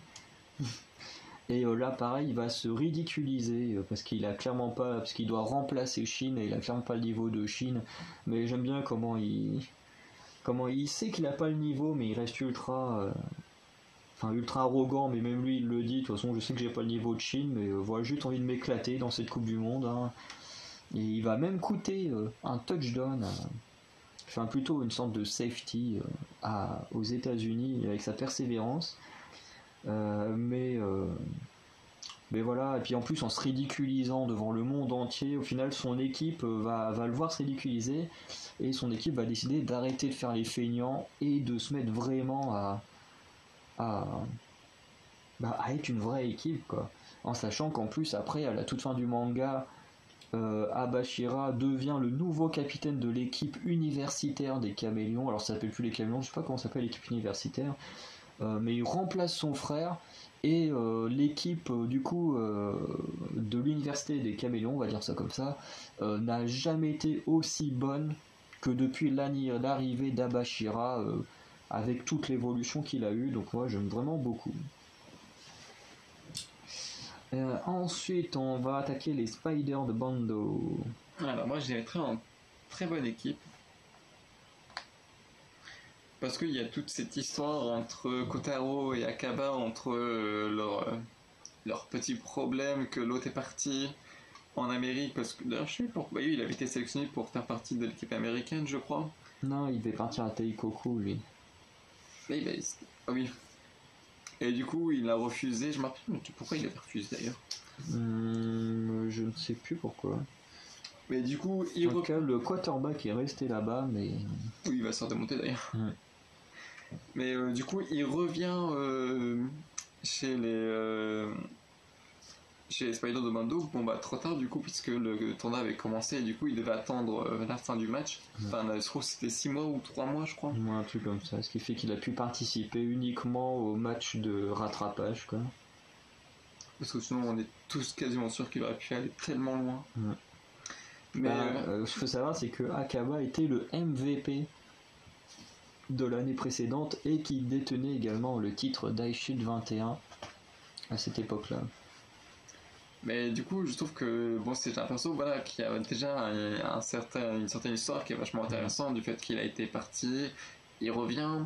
Et là, pareil, il va se ridiculiser parce qu'il a clairement pas, parce qu'il doit remplacer Shin et il a clairement pas le niveau de Shin. Mais j'aime bien comment il sait qu'il a pas le niveau, mais il reste ultra arrogant. Mais même lui, il le dit. De toute façon, je sais que j'ai pas le niveau de Shin, mais voilà, j'ai juste envie de m'éclater dans cette Coupe du Monde. Hein. Et il va même coûter un touchdown, enfin plutôt une sorte de safety aux États-Unis avec sa persévérance. Mais Mais voilà, et puis en plus en se ridiculisant devant le monde entier, au final son équipe va le voir se ridiculiser et son équipe va décider d'arrêter de faire les feignants et de se mettre vraiment à, à être une vraie équipe, quoi. En sachant qu'en plus après à la toute fin du manga, Abashira devient le nouveau capitaine de l'équipe universitaire des Caméléons. Alors ça s'appelle plus les Caméléons, je sais pas comment ça s'appelle l'équipe universitaire, mais il remplace son frère et l'équipe du coup de l'université des Caméléons, on va dire ça comme ça, n'a jamais été aussi bonne que depuis l'arrivée d'Abashira, avec toute l'évolution qu'il a eue. Donc moi j'aime vraiment beaucoup. Ensuite, on va attaquer les Spiders de Bando. Alors moi, je les mettrais en très bonne équipe. Parce qu'il y a toute cette histoire entre Kotaro et Akaba, entre leurs petits problèmes, que l'autre est parti en Amérique, parce que d'ailleurs, je sais pas pourquoi, il avait été sélectionné pour faire partie de l'équipe américaine, je crois. Non, il devait partir à Teikoku, lui. Ah oui. Et du coup, il a refusé. Je me rappelle pourquoi il avait refusé d'ailleurs. Je ne sais plus pourquoi. Mais du coup, le quarterback est resté là-bas, mais. Oui, il va se remonter d'ailleurs. Ouais. Mais du coup, il revient chez les Spiders de Bando. Bon bah trop tard du coup, puisque le tournoi avait commencé et du coup il devait attendre la fin du match. Enfin, je trouve que c'était 6 mois ou 3 mois, je crois. Un truc comme ça, ce qui fait qu'il a pu participer uniquement au match de rattrapage, quoi. Parce que sinon on est tous quasiment sûrs qu'il aurait pu aller tellement loin. Ouais. Mais ce qu'il faut savoir, c'est que Akaba était le MVP de l'année précédente et qui détenait également le titre d'Aishield 21 à cette époque-là. Mais du coup, je trouve que bon, c'est un perso qui a déjà une certaine histoire qui est vachement intéressante, du fait qu'il a été parti, il revient,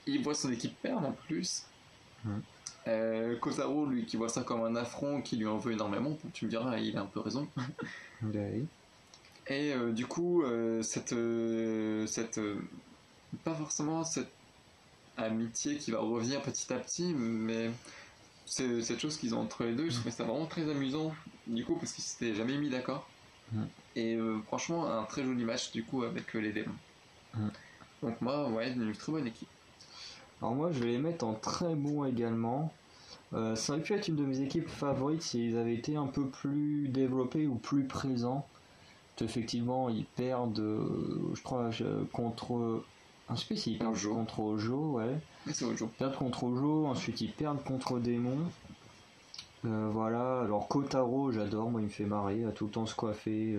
il voit son équipe perdre en plus. Kotaro, lui, qui voit ça comme un affront, qui lui en veut énormément, tu me diras, il a un peu raison. Oui. Et du coup, pas forcément cette amitié qui va revenir petit à petit, mais c'est cette chose qu'ils ont entre les deux. Je trouvais ça vraiment très amusant, du coup, parce qu'ils s'étaient jamais mis d'accord. Et franchement, un très joli match, du coup, avec les démons. Donc moi, ouais, une très bonne équipe. Alors moi, je vais les mettre en très bon également. Ça aurait pu être une de mes équipes favorites s'ils avaient été un peu plus développés ou plus présents. Effectivement, ils perdent, je crois, contre... Je sais plus s'ils perdent contre Ojo, ouais. Mais c'est Ojo. Ils perdent contre Ojo, ensuite ils perdent contre Démon. Voilà, alors Kotaro, j'adore, moi il me fait marrer, à tout le temps se coiffer.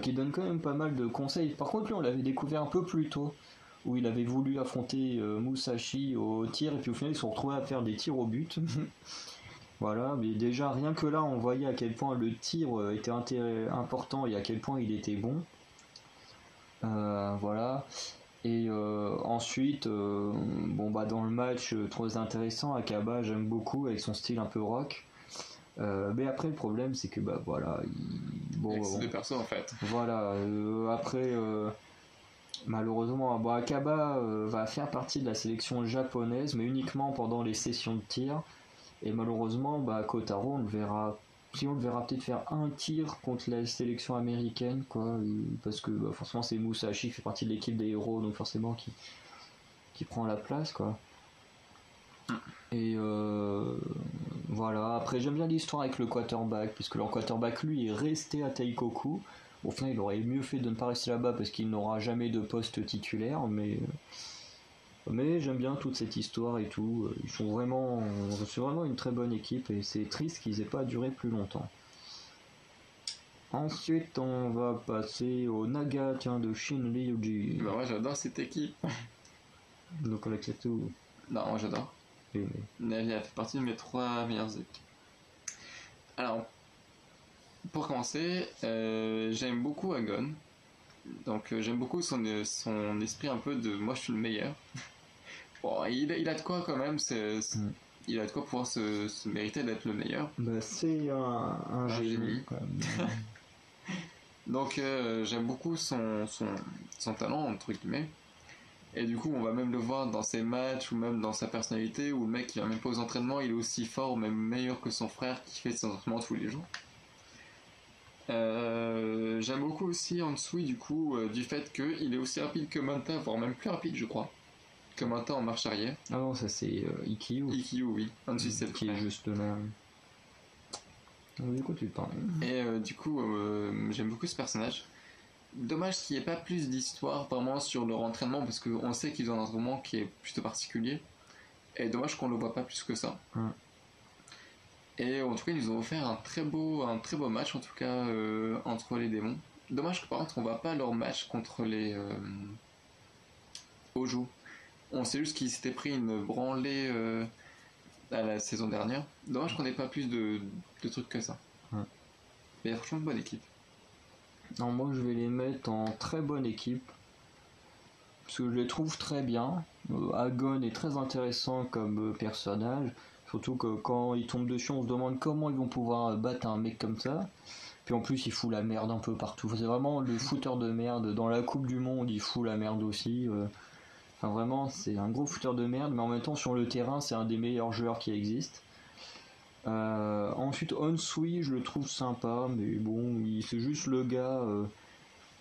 Qui donne quand même pas mal de conseils. Par contre, lui, on l'avait découvert un peu plus tôt, où il avait voulu affronter Musashi au tir, et puis au final, ils se sont retrouvés à faire des tirs au but. Voilà, mais déjà, rien que là, on voyait à quel point le tir était important et à quel point il était bon. Voilà. Et ensuite, dans le match, très intéressant, Akaba, j'aime beaucoup, avec son style un peu rock. Mais après, le problème, c'est que, c'est des persos, en fait. Voilà, après... malheureusement, Akaba va faire partie de la sélection japonaise, mais uniquement pendant les sessions de tir. Et malheureusement, Kotaro, on le verra peut-être faire un tir contre la sélection américaine, quoi, parce que forcément c'est Musashi qui fait partie de l'équipe des héros, donc forcément qui prend la place, quoi. Et voilà. Après, j'aime bien l'histoire avec le quarterback, puisque le quarterback, lui, est resté à Teikoku. Au final, il aurait mieux fait de ne pas rester là-bas parce qu'il n'aura jamais de poste titulaire, mais j'aime bien toute cette histoire et tout. C'est vraiment une très bonne équipe et c'est triste qu'ils aient pas duré plus longtemps. Ensuite, on va passer au Naga de Shin Ryuji. Moi j'adore cette équipe. Donc on accepte tout. Non, moi j'adore. Oui, mais... Elle fait partie de mes 3 meilleures équipes. Alors, pour commencer, j'aime beaucoup Agon. Donc j'aime beaucoup son esprit un peu de moi je suis le meilleur. Bon, il a de quoi quand même, il a de quoi pouvoir se mériter d'être le meilleur. C'est un génie. Quand même. Donc j'aime beaucoup son talent, entre guillemets. Et du coup, on va même le voir dans ses matchs ou même dans sa personnalité, où le mec il va même pas aux entraînements, il est aussi fort ou même meilleur que son frère qui fait ses entraînements tous les jours. J'aime beaucoup aussi Ansui du coup du fait qu'il est aussi rapide que Manta, voire même plus rapide je crois, que Manta en marche arrière. Ah non, ça c'est Ikkyu. Ikkyu oui, Ansui c'est le qui frère. est juste là. Du coup, tu parles. Et du coup, j'aime beaucoup ce personnage. Dommage qu'il n'y ait pas plus d'histoire vraiment sur leur entraînement parce qu'on sait qu'ils ont un entraînement qui est plutôt particulier. Et dommage qu'on le voit pas plus que ça. Et en tout cas, ils nous ont offert un très beau match en tout cas entre les démons. Dommage que par contre on voit pas leur match contre les Hojo. On sait juste qu'ils s'étaient pris une branlée à la saison dernière. Dommage qu'on n'ait pas plus de trucs que ça. Mais franchement, bonne équipe. Non, moi je vais les mettre en très bonne équipe. Parce que je les trouve très bien. Agon est très intéressant comme personnage. Surtout que quand il tombe dessus, on se demande comment ils vont pouvoir battre un mec comme ça. Puis en plus, il fout la merde un peu partout. C'est vraiment le fouteur de merde. Dans la Coupe du Monde, il fout la merde aussi. Enfin, vraiment, c'est un gros fouteur de merde. Mais en même temps, sur le terrain, c'est un des meilleurs joueurs qui existent. Ensuite, Onsui, je le trouve sympa. Mais bon, c'est juste le gars.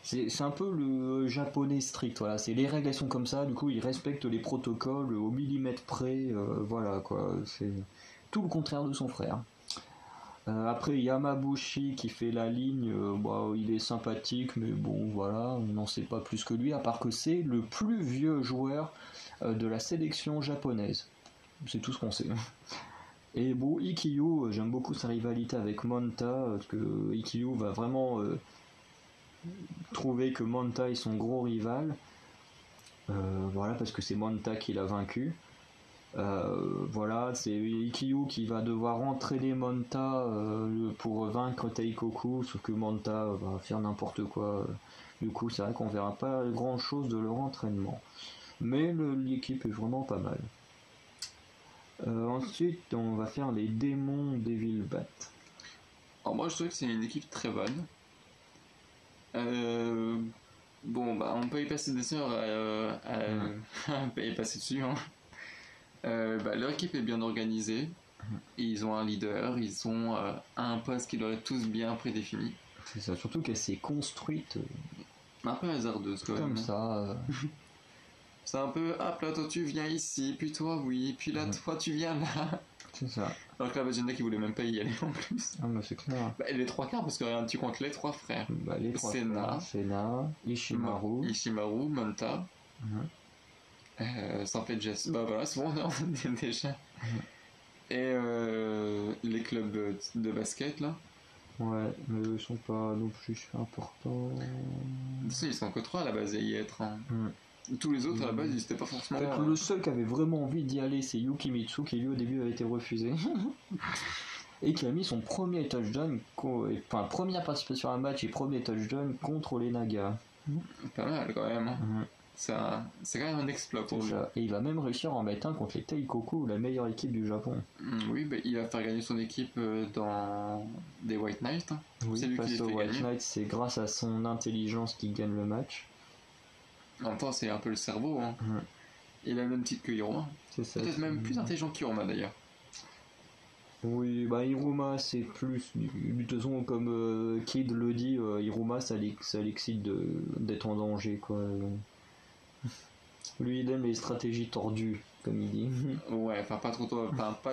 C'est un peu le japonais strict, voilà. C'est les règles elles sont comme ça, du coup ils respectent les protocoles au millimètre près, voilà quoi. C'est tout le contraire de son frère. Après Yamabushi qui fait la ligne, il est sympathique, mais bon voilà, on n'en sait pas plus que lui, à part que c'est le plus vieux joueur de la sélection japonaise. C'est tout ce qu'on sait. Et bon, Ikkyu, j'aime beaucoup sa rivalité avec Monta, parce que Ikkyu va vraiment trouver que Manta est son gros rival. Voilà, parce que c'est Manta qui l'a vaincu. Voilà, c'est Ikkyu qui va devoir entraîner Manta pour vaincre Teikoku, sauf que Manta va faire n'importe quoi. Du coup, c'est vrai qu'on verra pas grand chose de leur entraînement. Mais l'équipe est vraiment pas mal. Ensuite, on va faire les démons Devil Bat. Alors moi, je trouve que c'est une équipe très bonne. On peut y passer des heures on peut y passer dessus. Hein. Leur équipe est bien organisée. Ils ont un leader, ils ont un poste qui leur est tous bien prédéfini. C'est ça, surtout qu'elle s'est construite un peu hasardeuse quand comme même. Ça. C'est un peu, hop là, toi tu viens ici, puis toi oui, puis là toi tu viens là. C'est ça. Alors que la Vagina qui voulait même pas y aller en plus. Ah, mais c'est clair. Les trois quarts, parce que regarde, tu comptes les trois frères. Les trois frères. Senna, Ishimaru, Manta. Ça en fait Jess. Voilà, souvent on est déjà. Et les clubs de basket là. Ouais, mais eux sont pas non plus importants. Ils sont que trois à la base à y être. Hein. Tous les autres à la base ils étaient pas forcément. En fait, le seul qui avait vraiment envie d'y aller, c'est Yukimitsu, qui lui au début avait été refusé. Et qui a mis son premier touchdown, première participation à un match et premier touchdown contre les Nagas. Pas mal quand même. C'est quand même un exploit pour lui. Et il va même réussir à en mettre un contre les Teikoku, la meilleure équipe du Japon. Oui, il va faire gagner son équipe dans des White Knights. Hein. Oui, c'est lui qui les fait White gagner. Knights, c'est grâce à son intelligence qu'il gagne le match. En même temps, c'est un peu le cerveau. Hein. Il a le même titre que Hiruma. C'est ça. Peut-être même plus intelligent qu'Hiruma d'ailleurs. Oui, Hiruma c'est plus. De toute façon, comme Kid le dit, Hiruma ça l'excite d'être en danger quoi. Lui il aime les stratégies tordues, comme il dit. Ouais, pas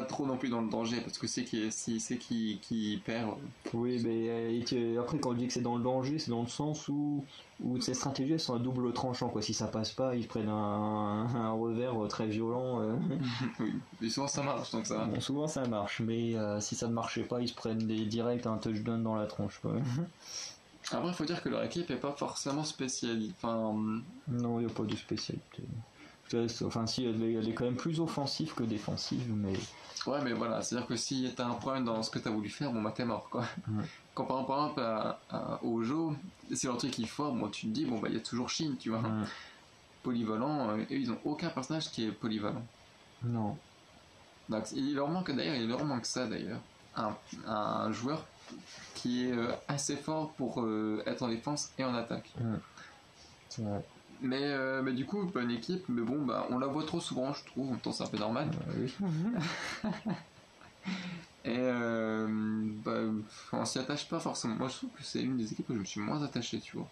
trop non plus dans le danger, parce que c'est qui perd. Oui, mais après quand on dit que c'est dans le danger, c'est dans le sens où ces stratégies sont à double tranchant quoi. Si ça passe pas, ils prennent un revers très violent. Oui, et souvent ça marche, donc ça. Bon, souvent ça marche, mais si ça ne marchait pas, ils se prennent direct un touchdown dans la tronche quoi. Après, il faut dire que leur équipe est pas forcément spécialisée. Enfin... Non, il n'y a pas de spécialité. Enfin, si, elle est quand même plus offensive que défensive, mais. Ouais, mais voilà, c'est-à-dire que si t'as un problème dans ce que t'as voulu faire, bon bah t'es mort quoi. Comparant par exemple au jeu, si leur truc est fort, bon tu te dis, bon bah il y a toujours Shin, tu vois. Polyvalent, et ils ont aucun personnage qui est polyvalent. Non. Donc il leur manque ça d'ailleurs. Un joueur qui est assez fort pour être en défense et en attaque. C'est vrai. Mais du coup, bonne équipe, mais bon, bah, on la voit trop souvent, je trouve, en même temps c'est un peu normal. Oui. Et bah, on s'y attache pas forcément. Moi je trouve que c'est une des équipes où je me suis moins attaché, tu vois.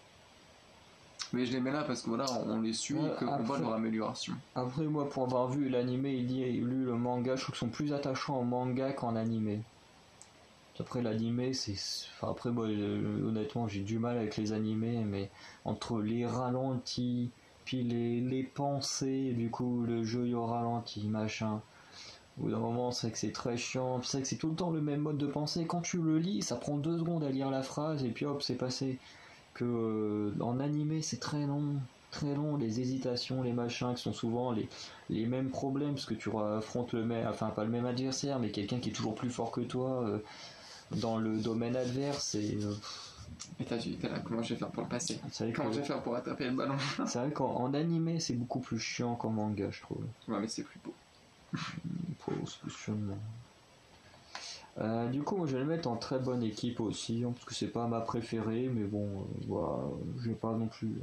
Mais je les mets là parce que voilà, on les suit et qu'on voit leur amélioration. Après, moi, pour avoir vu l'animé et lu le manga, je trouve qu'ils sont plus attachants en manga qu'en animé. Après, l'animé, c'est. Enfin, après, moi, honnêtement, j'ai du mal avec les animés, mais entre les ralentis, puis les pensées, du coup, le jeu est au ralenti, machin. Au bout d'un moment, c'est que c'est très chiant. C'est que c'est tout le temps le même mode de pensée. Quand tu le lis, ça prend 2 secondes à lire la phrase, et puis hop, c'est passé. Que en animé, c'est très long. Très long, les hésitations, les machins, qui sont souvent les mêmes problèmes, parce que tu affrontes le même, enfin pas le même adversaire, mais quelqu'un qui est toujours plus fort que toi dans le domaine adverse. Et t'as dit, là, comment je vais faire pour le passer? Comment je vais faire pour attraper le ballon? C'est vrai qu'en animé, c'est beaucoup plus chiant qu'en manga, je trouve. Ouais, mais c'est plus beau. C'est plus chiant. Du coup, moi, je vais le mettre en très bonne équipe aussi, hein, parce que c'est pas ma préférée, mais bon, voilà, je vais pas non plus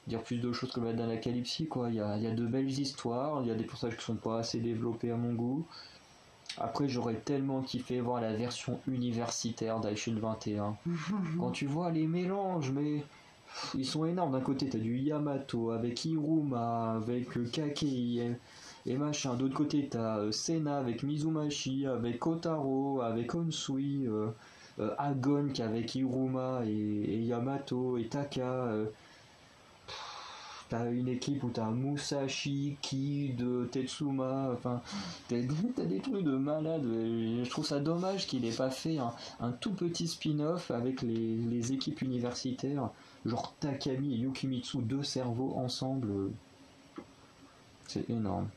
dire plus de choses que mettre dans la Calypsy, quoi. Il y a de belles histoires, il y a des personnages qui sont pas assez développés à mon goût. Après, j'aurais tellement kiffé voir la version universitaire d'Aishul 21. Quand tu vois les mélanges, mais ils sont énormes. D'un côté, t'as du Yamato avec Hiruma, avec Kakei et machin. D'autre côté, t'as Sena avec Mizumashi, avec Kotaro, avec Onsui, Agon qui avec Hiruma et Yamato et Taka. T'as une équipe où t'as Musashi, Kid, Tetsuma, enfin, t'as des trucs de malade. Je trouve ça dommage qu'il ait pas fait un tout petit spin-off avec les équipes universitaires, genre Takami et Yukimitsu, 2 cerveaux ensemble. C'est énorme.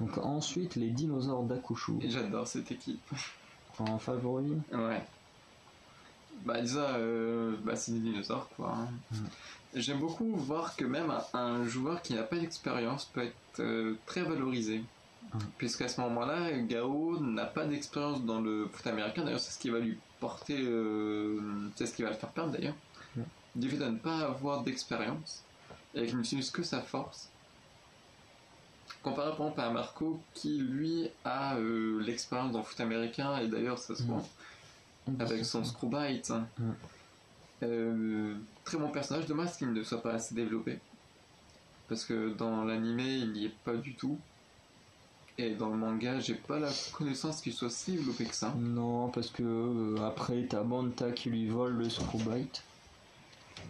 Donc ensuite, les dinosaures d'Akushu. Et j'adore cette équipe. En favori? Ouais. Bah déjà, c'est des dinosaures, quoi. Hein. J'aime beaucoup voir que même un joueur qui n'a pas d'expérience peut être très valorisé. Puisqu'à ce moment-là, Gao n'a pas d'expérience dans le foot américain. D'ailleurs, c'est ce qui va lui porter... c'est ce qui va le faire perdre, d'ailleurs. Du fait de ne pas avoir d'expérience, et qu'il n'utilise que sa force. Comparé par exemple à Marco, qui lui a l'expérience dans le foot américain, et d'ailleurs ça se voit, avec son Screwbite. Très bon personnage, dommage qu'il ne soit pas assez développé. Parce que dans l'animé, il n'y est pas du tout. Et dans le manga, j'ai pas la connaissance qu'il soit si développé que ça. Non, parce que après, t'as Manta qui lui vole le Screwbite.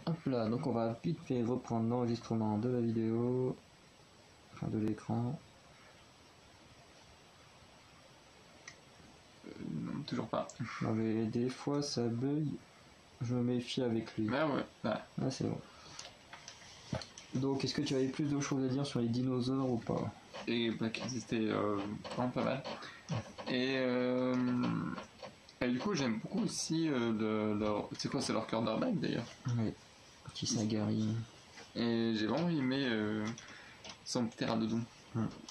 Hop là, donc on va vite fait reprendre l'enregistrement de la vidéo. Enfin, de l'écran. Non, toujours pas. Non, mais des fois ça bug. Je me méfie avec lui. Ah ouais. Ah, c'est bon. Donc, est-ce que tu avais plus de choses à dire sur les dinosaures ou pas? Et bah, c'était vraiment pas mal. Et du coup, j'aime beaucoup aussi leur... C'est quoi, c'est leur cornerback d'ailleurs? Oui. Kisagari. Et j'ai vraiment aimé son terrain de don.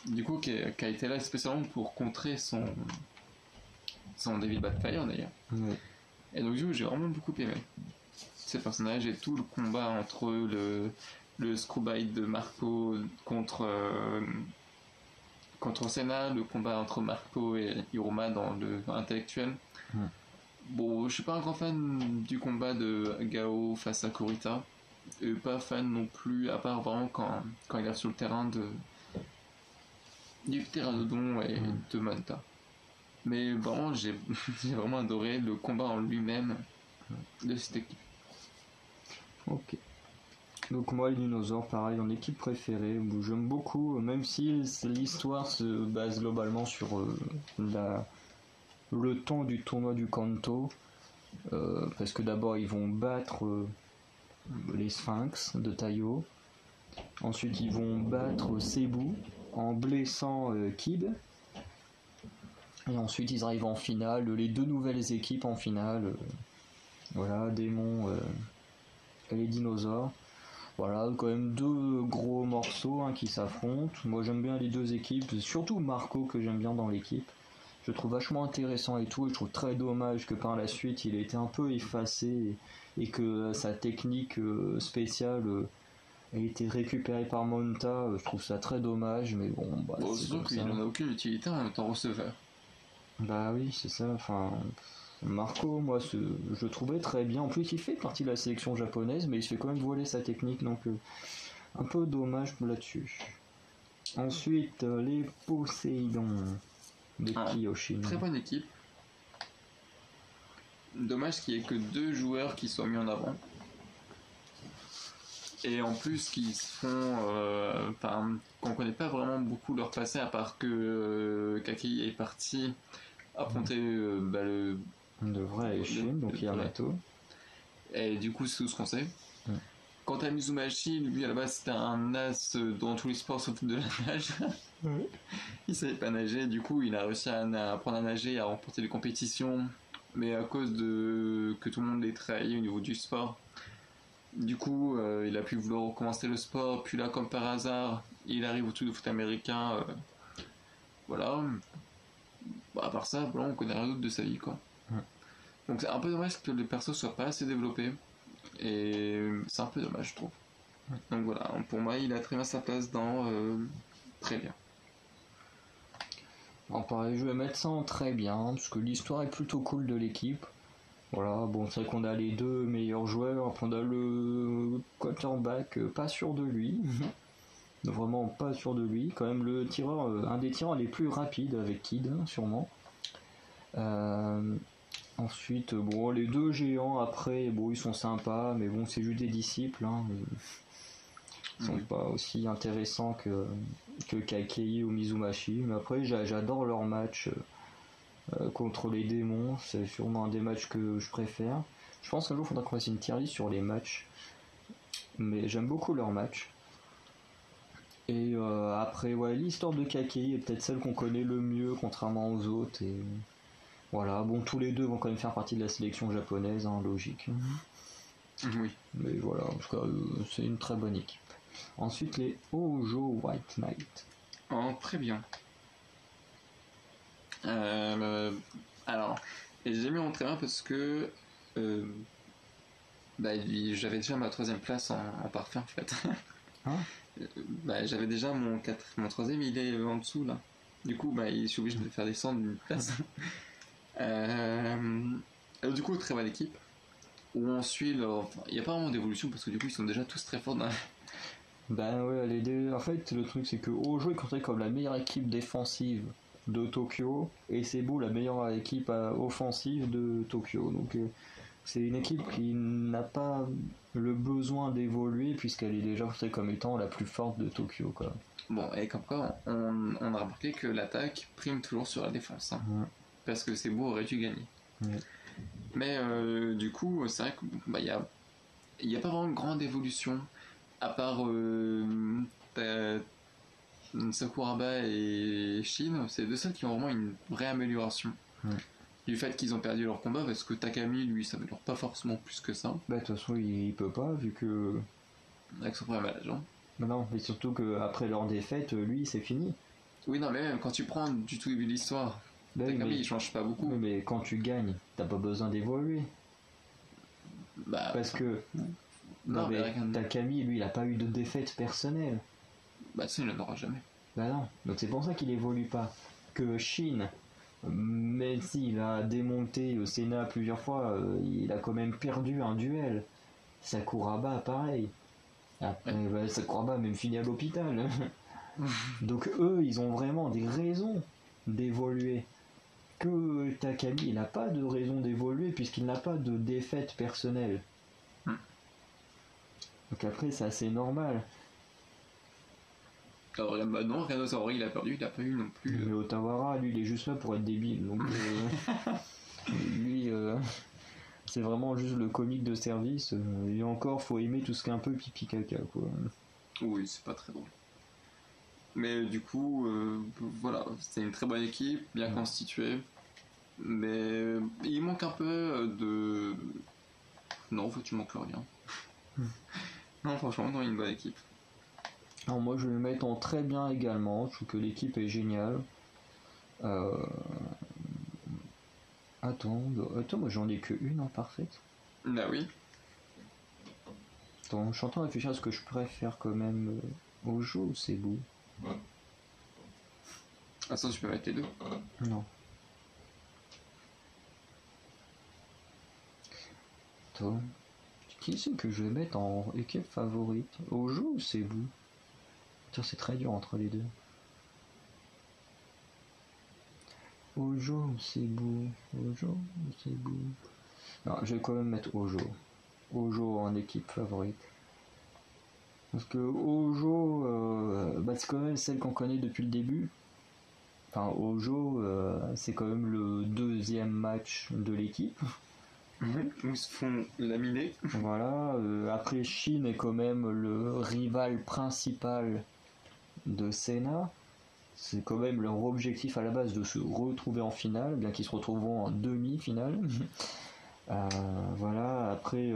Du coup, qui a été là spécialement pour contrer son David Backfire d'ailleurs. Oui. Et donc, du coup, j'ai vraiment beaucoup aimé ces personnages et tout le combat entre eux, le Screwbite de Marco contre Senna, le combat entre Marco et Hiruma dans le intellectuel. Bon, je suis pas un grand fan du combat de Gao face à Kurita, et pas fan non plus, à part vraiment quand il est sur le terrain du terrain de don et de Manta. Mais vraiment, j'ai vraiment adoré le combat en lui-même de cette équipe. Ok. Donc moi, les dinosaures, pareil, en équipe préférée, j'aime beaucoup, même si l'histoire se base globalement sur le temps du tournoi du Kanto, parce que d'abord ils vont battre les Sphinx de Taiyo, ensuite ils vont battre Cebu en blessant Kid, et ensuite ils arrivent en finale, les 2 nouvelles équipes en finale, voilà, Démon et les dinosaures. Voilà, quand même 2 gros morceaux qui s'affrontent. Moi j'aime bien les 2 équipes, surtout Marco que j'aime bien dans l'équipe. Je le trouve vachement intéressant et tout, et je trouve très dommage que par la suite il ait été un peu effacé et que sa technique spéciale a été récupéré par Monta, je trouve ça très dommage, mais bon, bah, Bon, c'est surtout comme qu'il ça. n'en a aucune utilité en étant receveur. Bah oui, c'est ça, enfin... Marco, moi, je le trouvais très bien. En plus, il fait partie de la sélection japonaise, mais il se fait quand même voler sa technique, donc un peu dommage là-dessus. Ensuite, les Poséidons de Kiyoshin. Très bonne équipe. Dommage qu'il n'y ait que 2 joueurs qui soient mis en avant. Et en plus, qui se font. Qu'on connaît pas vraiment beaucoup leur passé, à part que Kakei est parti affronter le. De vrai Shin, donc Yamato. Et du coup, c'est tout ce qu'on sait. Quant à Mizumashi, lui à la base c'était un as dans tous les sports sauf de la nage. Il savait pas nager, du coup il a réussi à apprendre à nager, à remporter les compétitions, mais à cause de que tout le monde l'ait trahi au niveau du sport. Du coup, il a pu vouloir recommencer le sport, puis là, comme par hasard, il arrive au tour de foot américain. Voilà. Bah, à part ça, bon, on connaît rien d'autre de sa vie, quoi. Donc c'est un peu dommage que les persos soient pas assez développés. Et c'est un peu dommage, je trouve. Donc voilà, pour moi, il a très bien sa place dans très bien. Bon, pareil, je vais mettre ça en très bien, parce que l'histoire est plutôt cool de l'équipe. Voilà, bon, c'est vrai qu'on a les 2 meilleurs joueurs, après on a le quarterback pas sûr de lui. Vraiment pas sûr de lui. Quand même le tireur, un des tireurs les plus rapides avec Kid, sûrement. Ensuite, bon, les 2 géants après, bon, ils sont sympas, mais bon, c'est juste des disciples. Hein. Ils sont pas aussi intéressants que Kakei ou Mizumashi. Mais après, j'adore leur match contre les démons. C'est sûrement un des matchs que je préfère. Je pense qu'un jour, il faudra qu'on fasse une tier list sur les matchs. Mais j'aime beaucoup leur match. Et après, ouais, l'histoire de Kakei est peut-être celle qu'on connaît le mieux, contrairement aux autres. Et voilà, bon, tous les 2 vont quand même faire partie de la sélection japonaise, hein, logique. Oui. Mais voilà, en tout cas, c'est une très bonne équipe. Ensuite, les Hojo White Knight. Oh, très bien. Alors, j'ai mis en très bien parce que j'avais déjà ma 3ème place en parfait, en fait. Hein J'avais déjà mon 3ème, il est en dessous, là. Du coup, je suis obligé de me faire descendre une place. Du coup, très bonne équipe. Où on suit leur... Il n'y a pas vraiment d'évolution parce que du coup, ils sont déjà tous très forts dans la... Ben ouais, les deux. En fait, le truc c'est que Hojo est considéré comme la meilleure équipe défensive de Tokyo et Cebu la meilleure équipe offensive de Tokyo. Donc c'est une équipe qui n'a pas le besoin d'évoluer puisqu'elle est déjà considérée comme étant la plus forte de Tokyo, quoi. Bon, et comme quoi, on a remarqué que l'attaque prime toujours sur la défense. Hein, parce que Cebu aurait dû gagner. Mais du coup, c'est vrai qu'il y a pas vraiment de grande évolution. À part Sakuraba et Shin, c'est les 2 seuls qui ont vraiment une vraie amélioration. Du fait qu'ils ont perdu leur combat, parce que Takami, lui, s'améliore pas forcément plus que ça. Bah, de toute façon, il peut pas, vu que. Avec son problème à l'agent. Non, mais surtout qu'après leur défaite, lui, c'est fini. Oui, non, mais même quand tu prends du tout début de l'histoire, Takami, il change pas beaucoup. Oui, mais quand tu gagnes, t'as pas besoin d'évoluer. Parce que. Non, mais Takami, lui, il a pas eu de défaite personnelle. Bah, ça, il n'en aura jamais. Bah non, donc c'est pour ça qu'il évolue pas. Que Shin, même s'il a démonté au Sénat plusieurs fois, il a quand même perdu un duel. Sakuraba, pareil. Après, Sakuraba a même fini à l'hôpital. Donc eux, ils ont vraiment des raisons d'évoluer. Que Takami, il n'a pas de raison d'évoluer puisqu'il n'a pas de défaite personnelle. Donc après, c'est assez normal. Alors, non, Reno Saori, il a perdu, il a pas eu non plus. Mais Otawara, lui, il est juste là pour être débile. Donc, lui, c'est vraiment juste le comique de service. Et encore, faut aimer tout ce qui est un peu pipi caca, quoi. Oui, c'est pas très drôle. Mais du coup, voilà, c'est une très bonne équipe, bien constituée. Mais il manque un peu de... Non, en fait, tu manques rien. Non, franchement, non, une bonne équipe. Alors moi, je vais le mettre en très bien également. Je trouve que l'équipe est géniale. Attends, moi j'en ai que une en parfaite. Bah oui. Attends, je suis en train de réfléchir à ce que je préfère quand même Ojo ou Cebu. Ah ça, tu peux mettre les deux. Non. Attends. Qui c'est que je vais mettre en équipe favorite? Ojo ou Cebu? Putain, c'est très dur entre les deux. Ojo ou Cebu? Ojo ou Cebu? Non, je vais quand même mettre Ojo. Ojo en équipe favorite. Parce que Ojo, c'est quand même celle qu'on connaît depuis le début. Enfin, Ojo, c'est quand même le deuxième match de l'équipe. Où ils se font laminer. Voilà, après Shin est quand même le rival principal de Senna. C'est quand même leur objectif à la base de se retrouver en finale, bien qu'ils se retrouveront en demi-finale. Voilà, après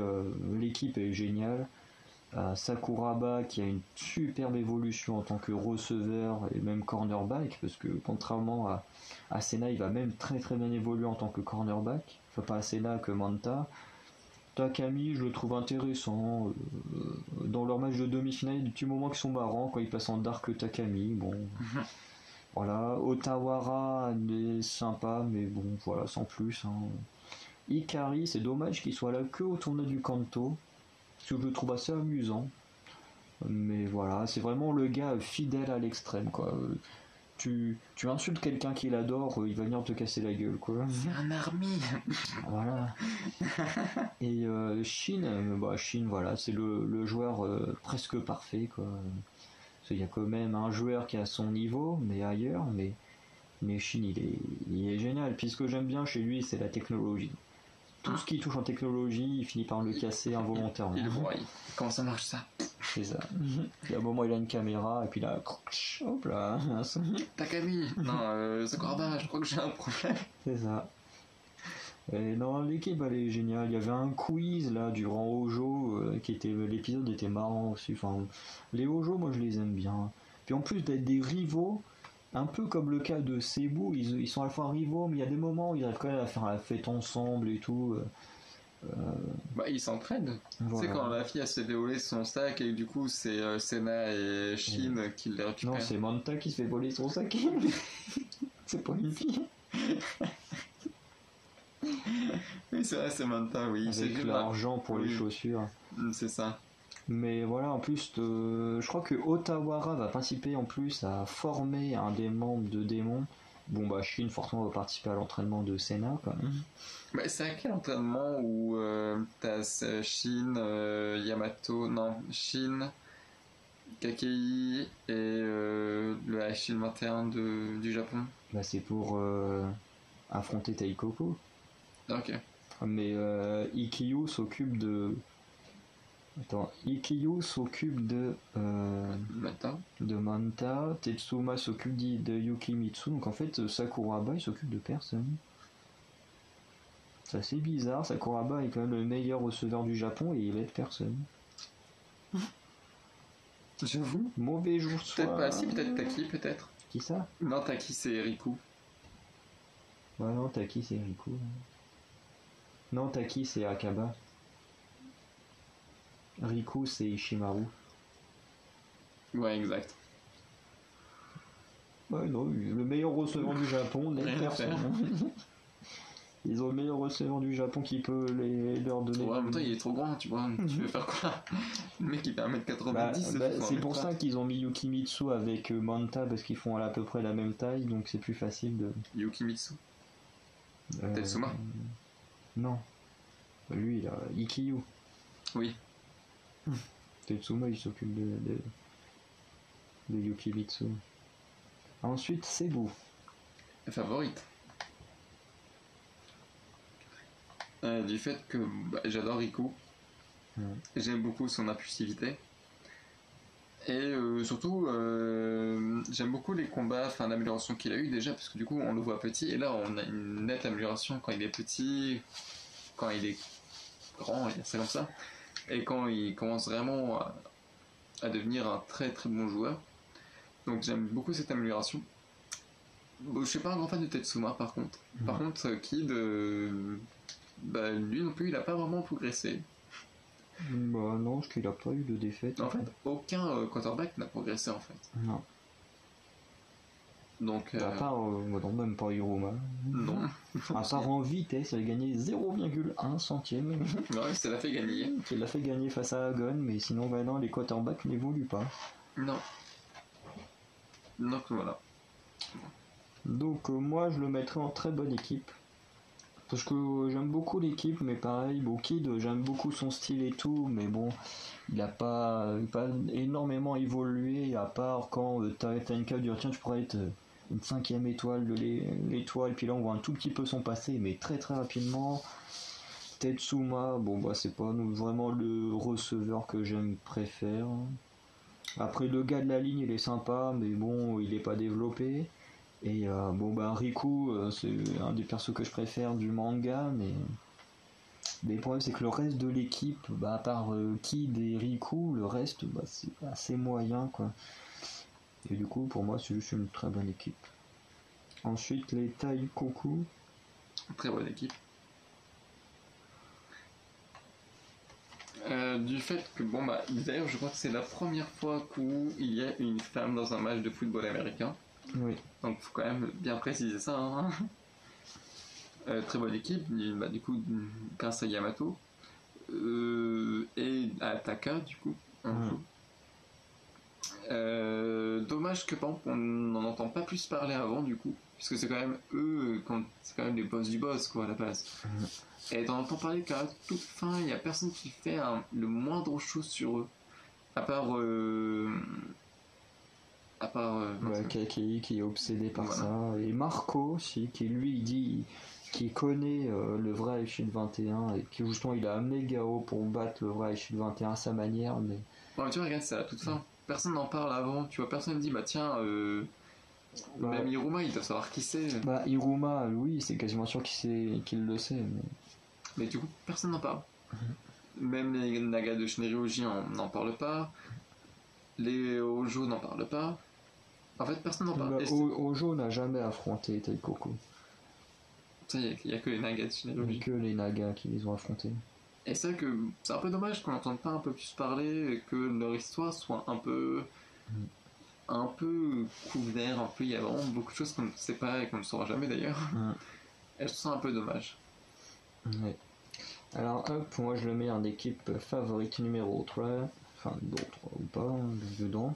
l'équipe est géniale. Sakuraba qui a une superbe évolution en tant que receveur et même cornerback, parce que contrairement à Senna, il va même très très bien évoluer en tant que cornerback. Enfin, pas à Senna que Manta. Takami, je le trouve intéressant. Dans leur match de demi-finale, il y a des petits moments qui sont marrants quand il passe en Dark Takami. Bon, voilà. Otawara, il est sympa, mais bon, voilà, sans plus. Hein. Ikari, c'est dommage qu'il soit là que au tournoi du Kanto, parce que je le trouve assez amusant. Mais voilà, c'est vraiment le gars fidèle à l'extrême, quoi. Tu insultes quelqu'un qu'il adore, il va venir te casser la gueule, quoi. C'est un army. Voilà. Et Shin, Shin, voilà, c'est le joueur presque parfait, quoi. Parce qu'il y a quand même un joueur qui a son niveau, mais ailleurs, mais Shin, il est génial. Puis ce que j'aime bien chez lui, c'est la technologie. Tout ce qui touche en technologie, il finit par le casser involontairement. Il voit, comment ça marche ça? C'est ça. Il y a un moment, il a une caméra, et puis là, hop là. Takami, non, Sakuraba, je crois que j'ai un problème. C'est ça. Et non, l'équipe elle est géniale. Il y avait un quiz là durant Ojo qui était l'épisode était marrant aussi. Enfin, les Ojo, moi je les aime bien. Puis en plus d'être des rivaux, un peu comme le cas de Cebu, ils sont à la fois rivaux, mais il y a des moments où ils arrivent quand même à faire la fête ensemble et tout. Ils s'entraident. Voilà. Tu sais, quand la fille a se fait dévoler son sac et du coup c'est Senna et Shin qui les récupèrent. Non, c'est Manta qui se fait voler son sac. C'est pas une fille. Oui, c'est vrai, c'est Manta, oui. Avec l'argent pour les chaussures. C'est ça. Mais voilà, en plus, je crois que Otawara va participer en plus à former un des membres de Démon. Bon, Shin, forcément, va participer à l'entraînement de Senna, quand même. C'est à quel entraînement où t'as Shin, Yamato, non, Shin, Kakei et le HL21 du Japon? C'est pour affronter Taikoko. Ok. Mais Ikkyu s'occupe de... Attends, Ikkyu s'occupe de Manta, Tetsuma s'occupe de Yukimitsu, donc en fait Sakuraba il s'occupe de personne. C'est assez bizarre, Sakuraba est quand même le meilleur receveur du Japon et il aide personne. J'avoue. Mauvais jour soit. Peut-être pas, si, peut-être Taki, peut-être. Qui ça? Non, Taki c'est Riku. Ouais, non, Taki c'est Riku. Non, Taki c'est Akaba. Riku c'est Ishimaru. Ouais, exact. Ouais, non, le meilleur receveur du Japon, les personnes. Ils ont le meilleur receveur du Japon qui peut leur donner. Ouais, en même temps, il est trop grand, tu vois. Tu veux faire quoi? Le mec, il fait 1m90. C'est pour ça qu'ils ont mis Yukimitsu avec Manta, parce qu'ils font à peu près la même taille, donc c'est plus facile de. Yukimitsu Tetsuma Non. Lui, il a Ikkyu. Oui. Tetsuma, il s'occupe de Yukimitsu. Ensuite, Cebu. La favorite. Du fait que j'adore Riku. J'aime beaucoup son impulsivité. Et surtout, j'aime beaucoup les combats, enfin l'amélioration qu'il a eu déjà, parce que du coup on le voit petit, et là on a une nette amélioration quand il est petit, quand il est grand, c'est comme ça, et quand il commence vraiment à devenir un très très bon joueur. Donc j'aime beaucoup cette amélioration. Bon, je suis pas un grand fan de Tetsuma par contre. Par contre, Kid, lui non plus, il a pas vraiment progressé. Bah non, parce qu'il a pas eu de défaite. En fait, aucun quarterback n'a progressé en fait. Non. Donc, À part, non, même pas Hiruma. non. À part en vitesse, il a gagné 0,1 centième. Ouais, ça l'a fait gagner. Qui l'a fait gagner face à Hagon, mais sinon, bah non, les quarterbacks n'évoluent pas. Non. Donc voilà. Donc moi, je le mettrais en très bonne équipe. Parce que j'aime beaucoup l'équipe, mais pareil, bon, Kid, j'aime beaucoup son style et tout, mais bon, il a pas énormément évolué, à part quand t'as une cas de dire, tiens, tu pourrais être une 5ème étoile de l'étoile, puis là on voit un tout petit peu son passé, mais très très rapidement. Tetsuma, bon bah c'est pas vraiment le receveur que j'aime préfère. Après le gars de la ligne il est sympa, mais bon il est pas développé. Et bon bah Riku c'est un des persos que je préfère du manga, mais le problème c'est que le reste de l'équipe, bah, à part Kid et Riku, le reste bah, c'est assez moyen quoi. Et du coup pour moi c'est juste une très bonne équipe. Ensuite les Taikoku. Très bonne équipe. Du fait que, bon bah, d'ailleurs je crois que c'est la première fois qu'il y a une femme dans un match de football américain. Oui. Donc faut quand même bien préciser ça. Hein. Très bonne équipe, bah, du coup grâce à Yamato. Et à Taka du coup. Dommage que par exemple on n'en entend pas plus parler avant du coup, puisque c'est quand même eux, c'est quand même les boss du boss quoi à la base. Et t'en entends parler qu'à toute fin, il n'y a personne qui fait le moindre chose sur eux, à part Kakei qui est obsédé par voilà. ça, et Marco aussi qui lui il dit qu'il connaît le vrai Aishid 21 et qui justement il a amené Gao pour battre le vrai Aishid 21 à sa manière, mais ouais, tu vois, regarde, c'est à toute fin, personne n'en parle avant, tu vois, personne ne dit bah tiens même Hiruma il doit savoir qui c'est. Bah Hiruma oui c'est quasiment sûr qu'il le sait, mais du coup personne n'en parle. Même les Nagas de Shinryoji n'en parlent pas, les Hojo n'en parlent pas. En fait, personne n'en parle. Hojo n'a jamais affronté Taikoku. Il n'y a que les Nagas de Shinryoji. Il n'y a que les Nagas qui les ont affrontés. Et c'est vrai que c'est un peu dommage qu'on n'entende pas un peu plus parler et que leur histoire soit un peu couvert, un peu. Il y a vraiment beaucoup de choses qu'on ne sait pas et qu'on ne saura jamais d'ailleurs. Et je trouve ça un peu dommage. Ouais. Alors hop, moi je le mets en équipe favorite numéro 3, enfin d'autres ou pas, dedans.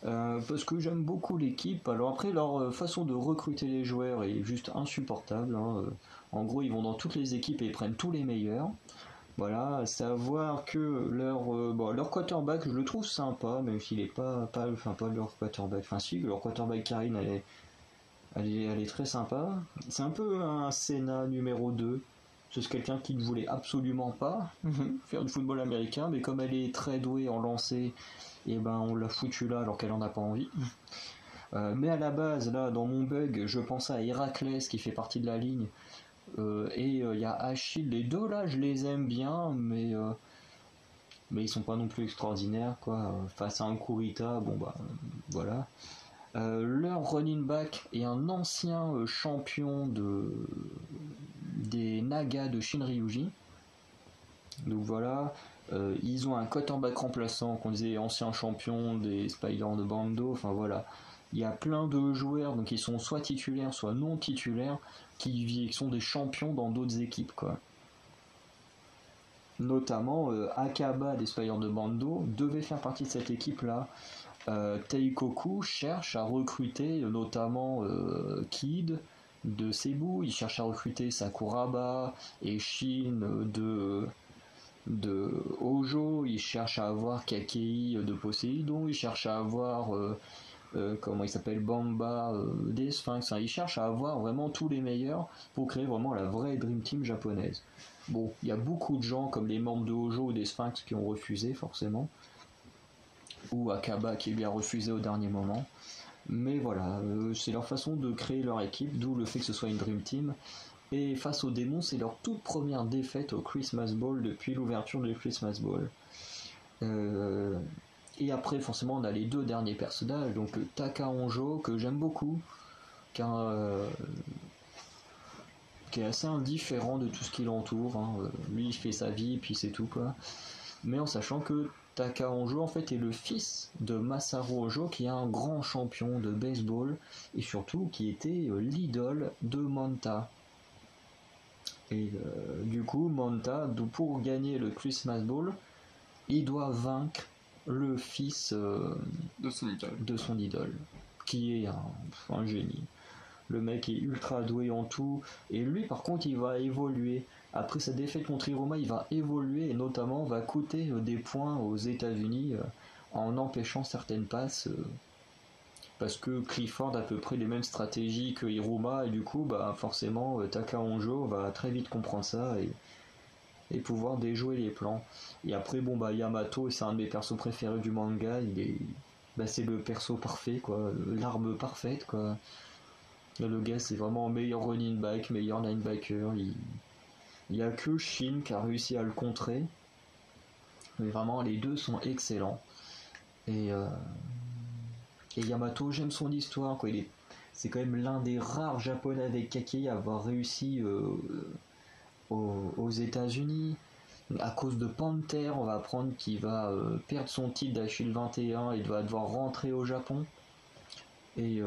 Parce que j'aime beaucoup l'équipe. Alors après, leur façon de recruter les joueurs est juste insupportable. Hein. En gros, ils vont dans toutes les équipes et ils prennent tous les meilleurs. Voilà, à savoir que leur quarterback, je le trouve sympa, même s'il est pas leur quarterback. Enfin si, leur quarterback Karine, elle est très sympa. C'est un peu un Senna numéro 2. C'est quelqu'un qui ne voulait absolument pas faire du football américain, mais comme elle est très douée en lancer, et ben on l'a foutu là alors qu'elle en a pas envie. Mais à la base, là, dans mon bug, je pensais à Héraclès qui fait partie de la ligne, et il y a Achille. Les deux là, je les aime bien, mais ils sont pas non plus extraordinaires quoi. Face à un Kurita, bon bah voilà. Leur running back est un ancien champion des Nagas de Shinryuji. Donc voilà, ils ont un quarterback remplaçant qu'on disait ancien champion des Spiders de Bando. Enfin voilà, il y a plein de joueurs donc ils sont soit titulaires, soit non titulaires, qui sont des champions dans d'autres équipes quoi. Notamment Akaba des Spiders de Bando devait faire partie de cette équipe là. Teikoku cherche à recruter notamment Kid de Cebu, il cherche à recruter Sakuraba et Shin de Hojo, il cherche à avoir Kakei de Poséidon, il cherche à avoir comment il s'appelle Bamba des Sphinx, il cherche à avoir vraiment tous les meilleurs pour créer vraiment la vraie Dream Team japonaise. Bon, il y a beaucoup de gens comme les membres de Hojo ou des Sphinx qui ont refusé forcément, ou Akaba qui lui a refusé au dernier moment. Mais voilà, c'est leur façon de créer leur équipe, d'où le fait que ce soit une Dream Team. Et face aux démons, c'est leur toute première défaite au Christmas Ball depuis l'ouverture du Christmas Ball. Et après, forcément, on a les deux derniers personnages, donc Taka Honjo, que j'aime beaucoup, qui est assez indifférent de tout ce qui l'entoure. Hein. Lui, il fait sa vie, puis c'est tout, quoi. mais en sachant que Taka Honjo en fait est le fils de Masaru Honjo, qui est un grand champion de baseball et surtout qui était l'idole de Manta. Et du coup, Manta, pour gagner le Christmas Ball, il doit vaincre le fils de son idole, qui est un génie. Le mec est ultra doué en tout, et lui par contre il va évoluer. Après sa défaite contre Hiroma, il va évoluer et notamment va coûter des points aux États-Unis en empêchant certaines passes parce que Clifford a à peu près les mêmes stratégies que Hiroma, et du coup forcément Taka Honjo va très vite comprendre ça et pouvoir déjouer les plans. Et après Yamato, c'est un de mes persos préférés du manga, c'est le perso parfait quoi, l'arme parfaite quoi. Là, le gars c'est vraiment meilleur running back, meilleur linebacker, il n'y a que Shin qui a réussi à le contrer. Mais vraiment, les deux sont excellents. Et Yamato, j'aime son histoire. Quoi. C'est quand même l'un des rares japonais avec Kakei à avoir réussi aux États-Unis. À cause de Panther, on va apprendre qu'il va perdre son titre d'Achille 21 et va devoir rentrer au Japon. Et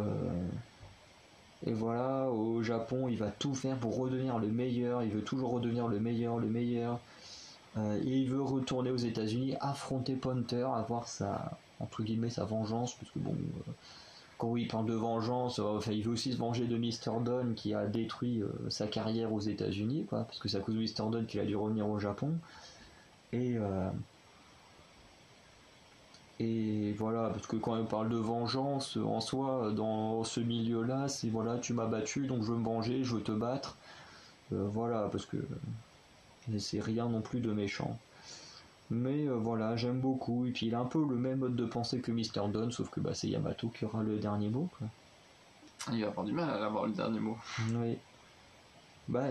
voilà, au Japon, il va tout faire pour redevenir le meilleur. Il veut toujours redevenir le meilleur. Et il veut retourner aux États-Unis, affronter Panther, avoir entre guillemets, sa vengeance, parce que quand il parle de vengeance, il veut aussi se venger de Mr. Don qui a détruit sa carrière aux États-Unis, quoi, parce que c'est à cause de Mr. Don qu'il a dû revenir au Japon. Et voilà, parce que quand on parle de vengeance, en soi, dans ce milieu-là, c'est voilà, tu m'as battu, donc je veux me venger, je veux te battre. Voilà, parce que c'est rien non plus de méchant. Mais voilà, j'aime beaucoup. Et puis il a un peu le même mode de pensée que Mr. Don, sauf que c'est Yamato qui aura le dernier mot. Quoi. Il va avoir du mal à avoir le dernier mot. Oui.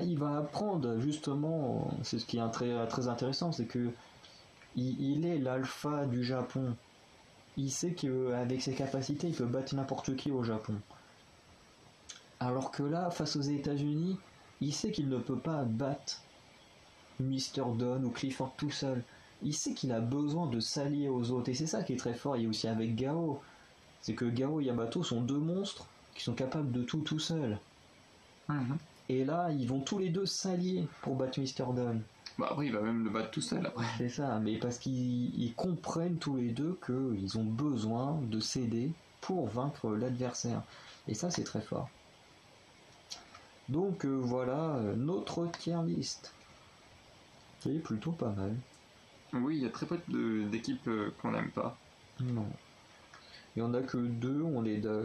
Il va apprendre, justement, c'est ce qui est très, très intéressant, c'est que il est l'alpha du Japon. Il sait qu'avec ses capacités, il peut battre n'importe qui au Japon. Alors que là, face aux États-Unis, il sait qu'il ne peut pas battre Mr. Don ou Clifford tout seul. Il sait qu'il a besoin de s'allier aux autres. Et c'est ça qui est très fort. Il y a aussi avec Gao. C'est que Gao et Yamato sont deux monstres qui sont capables de tout seuls. Mm-hmm. Et là, ils vont tous les deux s'allier pour battre Mr. Don. Après, il va même le battre tout seul après. C'est ça, mais parce qu'ils comprennent tous les deux qu'ils ont besoin de s'aider pour vaincre l'adversaire. Et ça, c'est très fort. Donc voilà notre tier list. Qui est plutôt pas mal. Oui, il y a très peu d'équipes qu'on n'aime pas. Non. Il n'y en a que deux,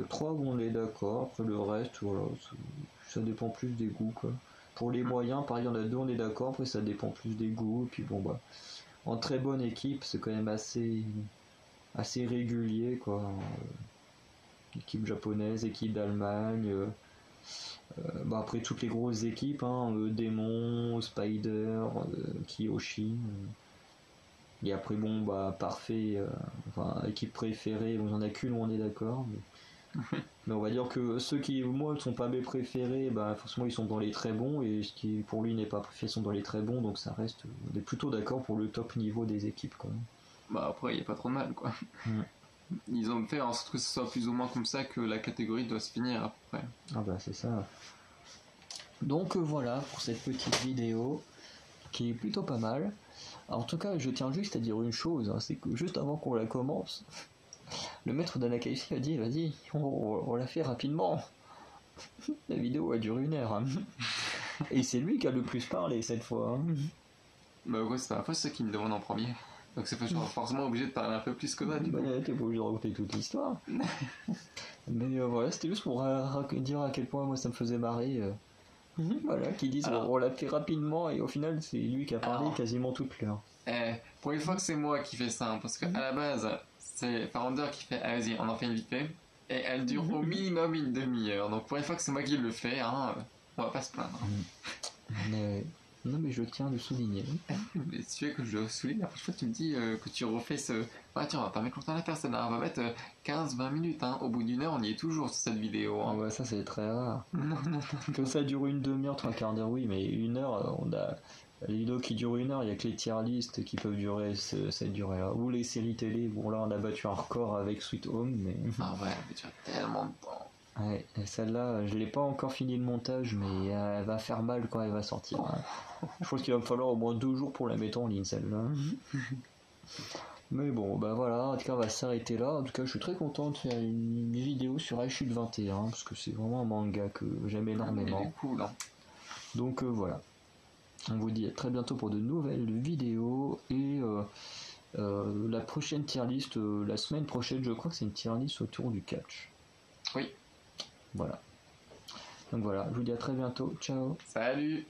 trois où on est d'accord. Après le reste, voilà, ça dépend plus des goûts quoi. Pour les moyens, pareil, il y en a deux, on est d'accord. Après, ça dépend plus des goûts. Et puis en très bonne équipe, c'est quand même assez régulier quoi. Équipe japonaise, équipe d'Allemagne. Après toutes les grosses équipes, Démon, Spider, Kyoshi. Et après parfait, équipe préférée, il n'y en a qu'une où on est d'accord. Mais on va dire que ceux qui, moi, ne sont pas mes préférés, forcément ils sont dans les très bons, et ce qui pour lui n'est pas préféré sont dans les très bons, donc ça reste, on est plutôt d'accord pour le top niveau des équipes quand même. Après il n'y a pas trop de mal quoi. Ils ont fait en sorte que ce soit plus ou moins comme ça que la catégorie doit se finir à peu près. C'est ça. Donc voilà pour cette petite vidéo qui est plutôt pas mal. En tout cas, je tiens juste à dire une chose, c'est que juste avant qu'on la commence, le maître d'Anakaishi a dit vas-y, on la fait rapidement. La vidéo a duré 1 heure. Et c'est lui qui a le plus parlé cette fois. C'est la fois c'est qui me demande en premier. Donc c'est forcément obligé de parler un peu plus que ça. T'es pas obligé de raconter toute l'histoire. Mais voilà, c'était juste pour dire à quel point moi ça me faisait marrer. Voilà, qui disent on l'a fait rapidement et au final c'est lui qui a parlé quasiment toute l'heure. Pour une fois que c'est moi qui fais ça, parce qu'à la base c'est Faronder qui fait vas-y on en fait une vite fait et elle dure au minimum 1/2 heure, donc pour une fois que c'est moi qui le fais, on va pas se plaindre. Non mais je tiens à le souligner. Mais tu veux que je le souligne, la prochaine fois tu me dis que tu refais ce... tiens, on va pas mettre longtemps la personne, on va mettre 15-20 minutes, au bout d'1 heure on y est toujours sur cette vidéo. Ça c'est très rare. Que ça dure 1/2 heure, 3/4 d'heure, oui, mais 1 heure, Les vidéos qui durent 1 heure, il n'y a que les tier list qui peuvent durer cette durée-là. Ou les séries télé, bon là on a battu un record avec Sweet Home, mais... Ah ouais, mais tu as tellement de temps. Ouais, et celle-là, je l'ai pas encore fini le montage, mais elle va faire mal quand elle va sortir. Hein. Je pense qu'il va me falloir au moins 2 jours pour la mettre en ligne, celle-là. Mais bon, bah voilà, en tout cas on va s'arrêter là. En tout cas je suis très content de faire une vidéo sur Aishul 21, parce que c'est vraiment un manga que j'aime énormément. Il est cool, hein. Donc voilà. On vous dit à très bientôt pour de nouvelles vidéos et la prochaine tier list, la semaine prochaine, je crois que c'est une tier list autour du catch. Oui. Voilà. Donc voilà, je vous dis à très bientôt. Ciao. Salut.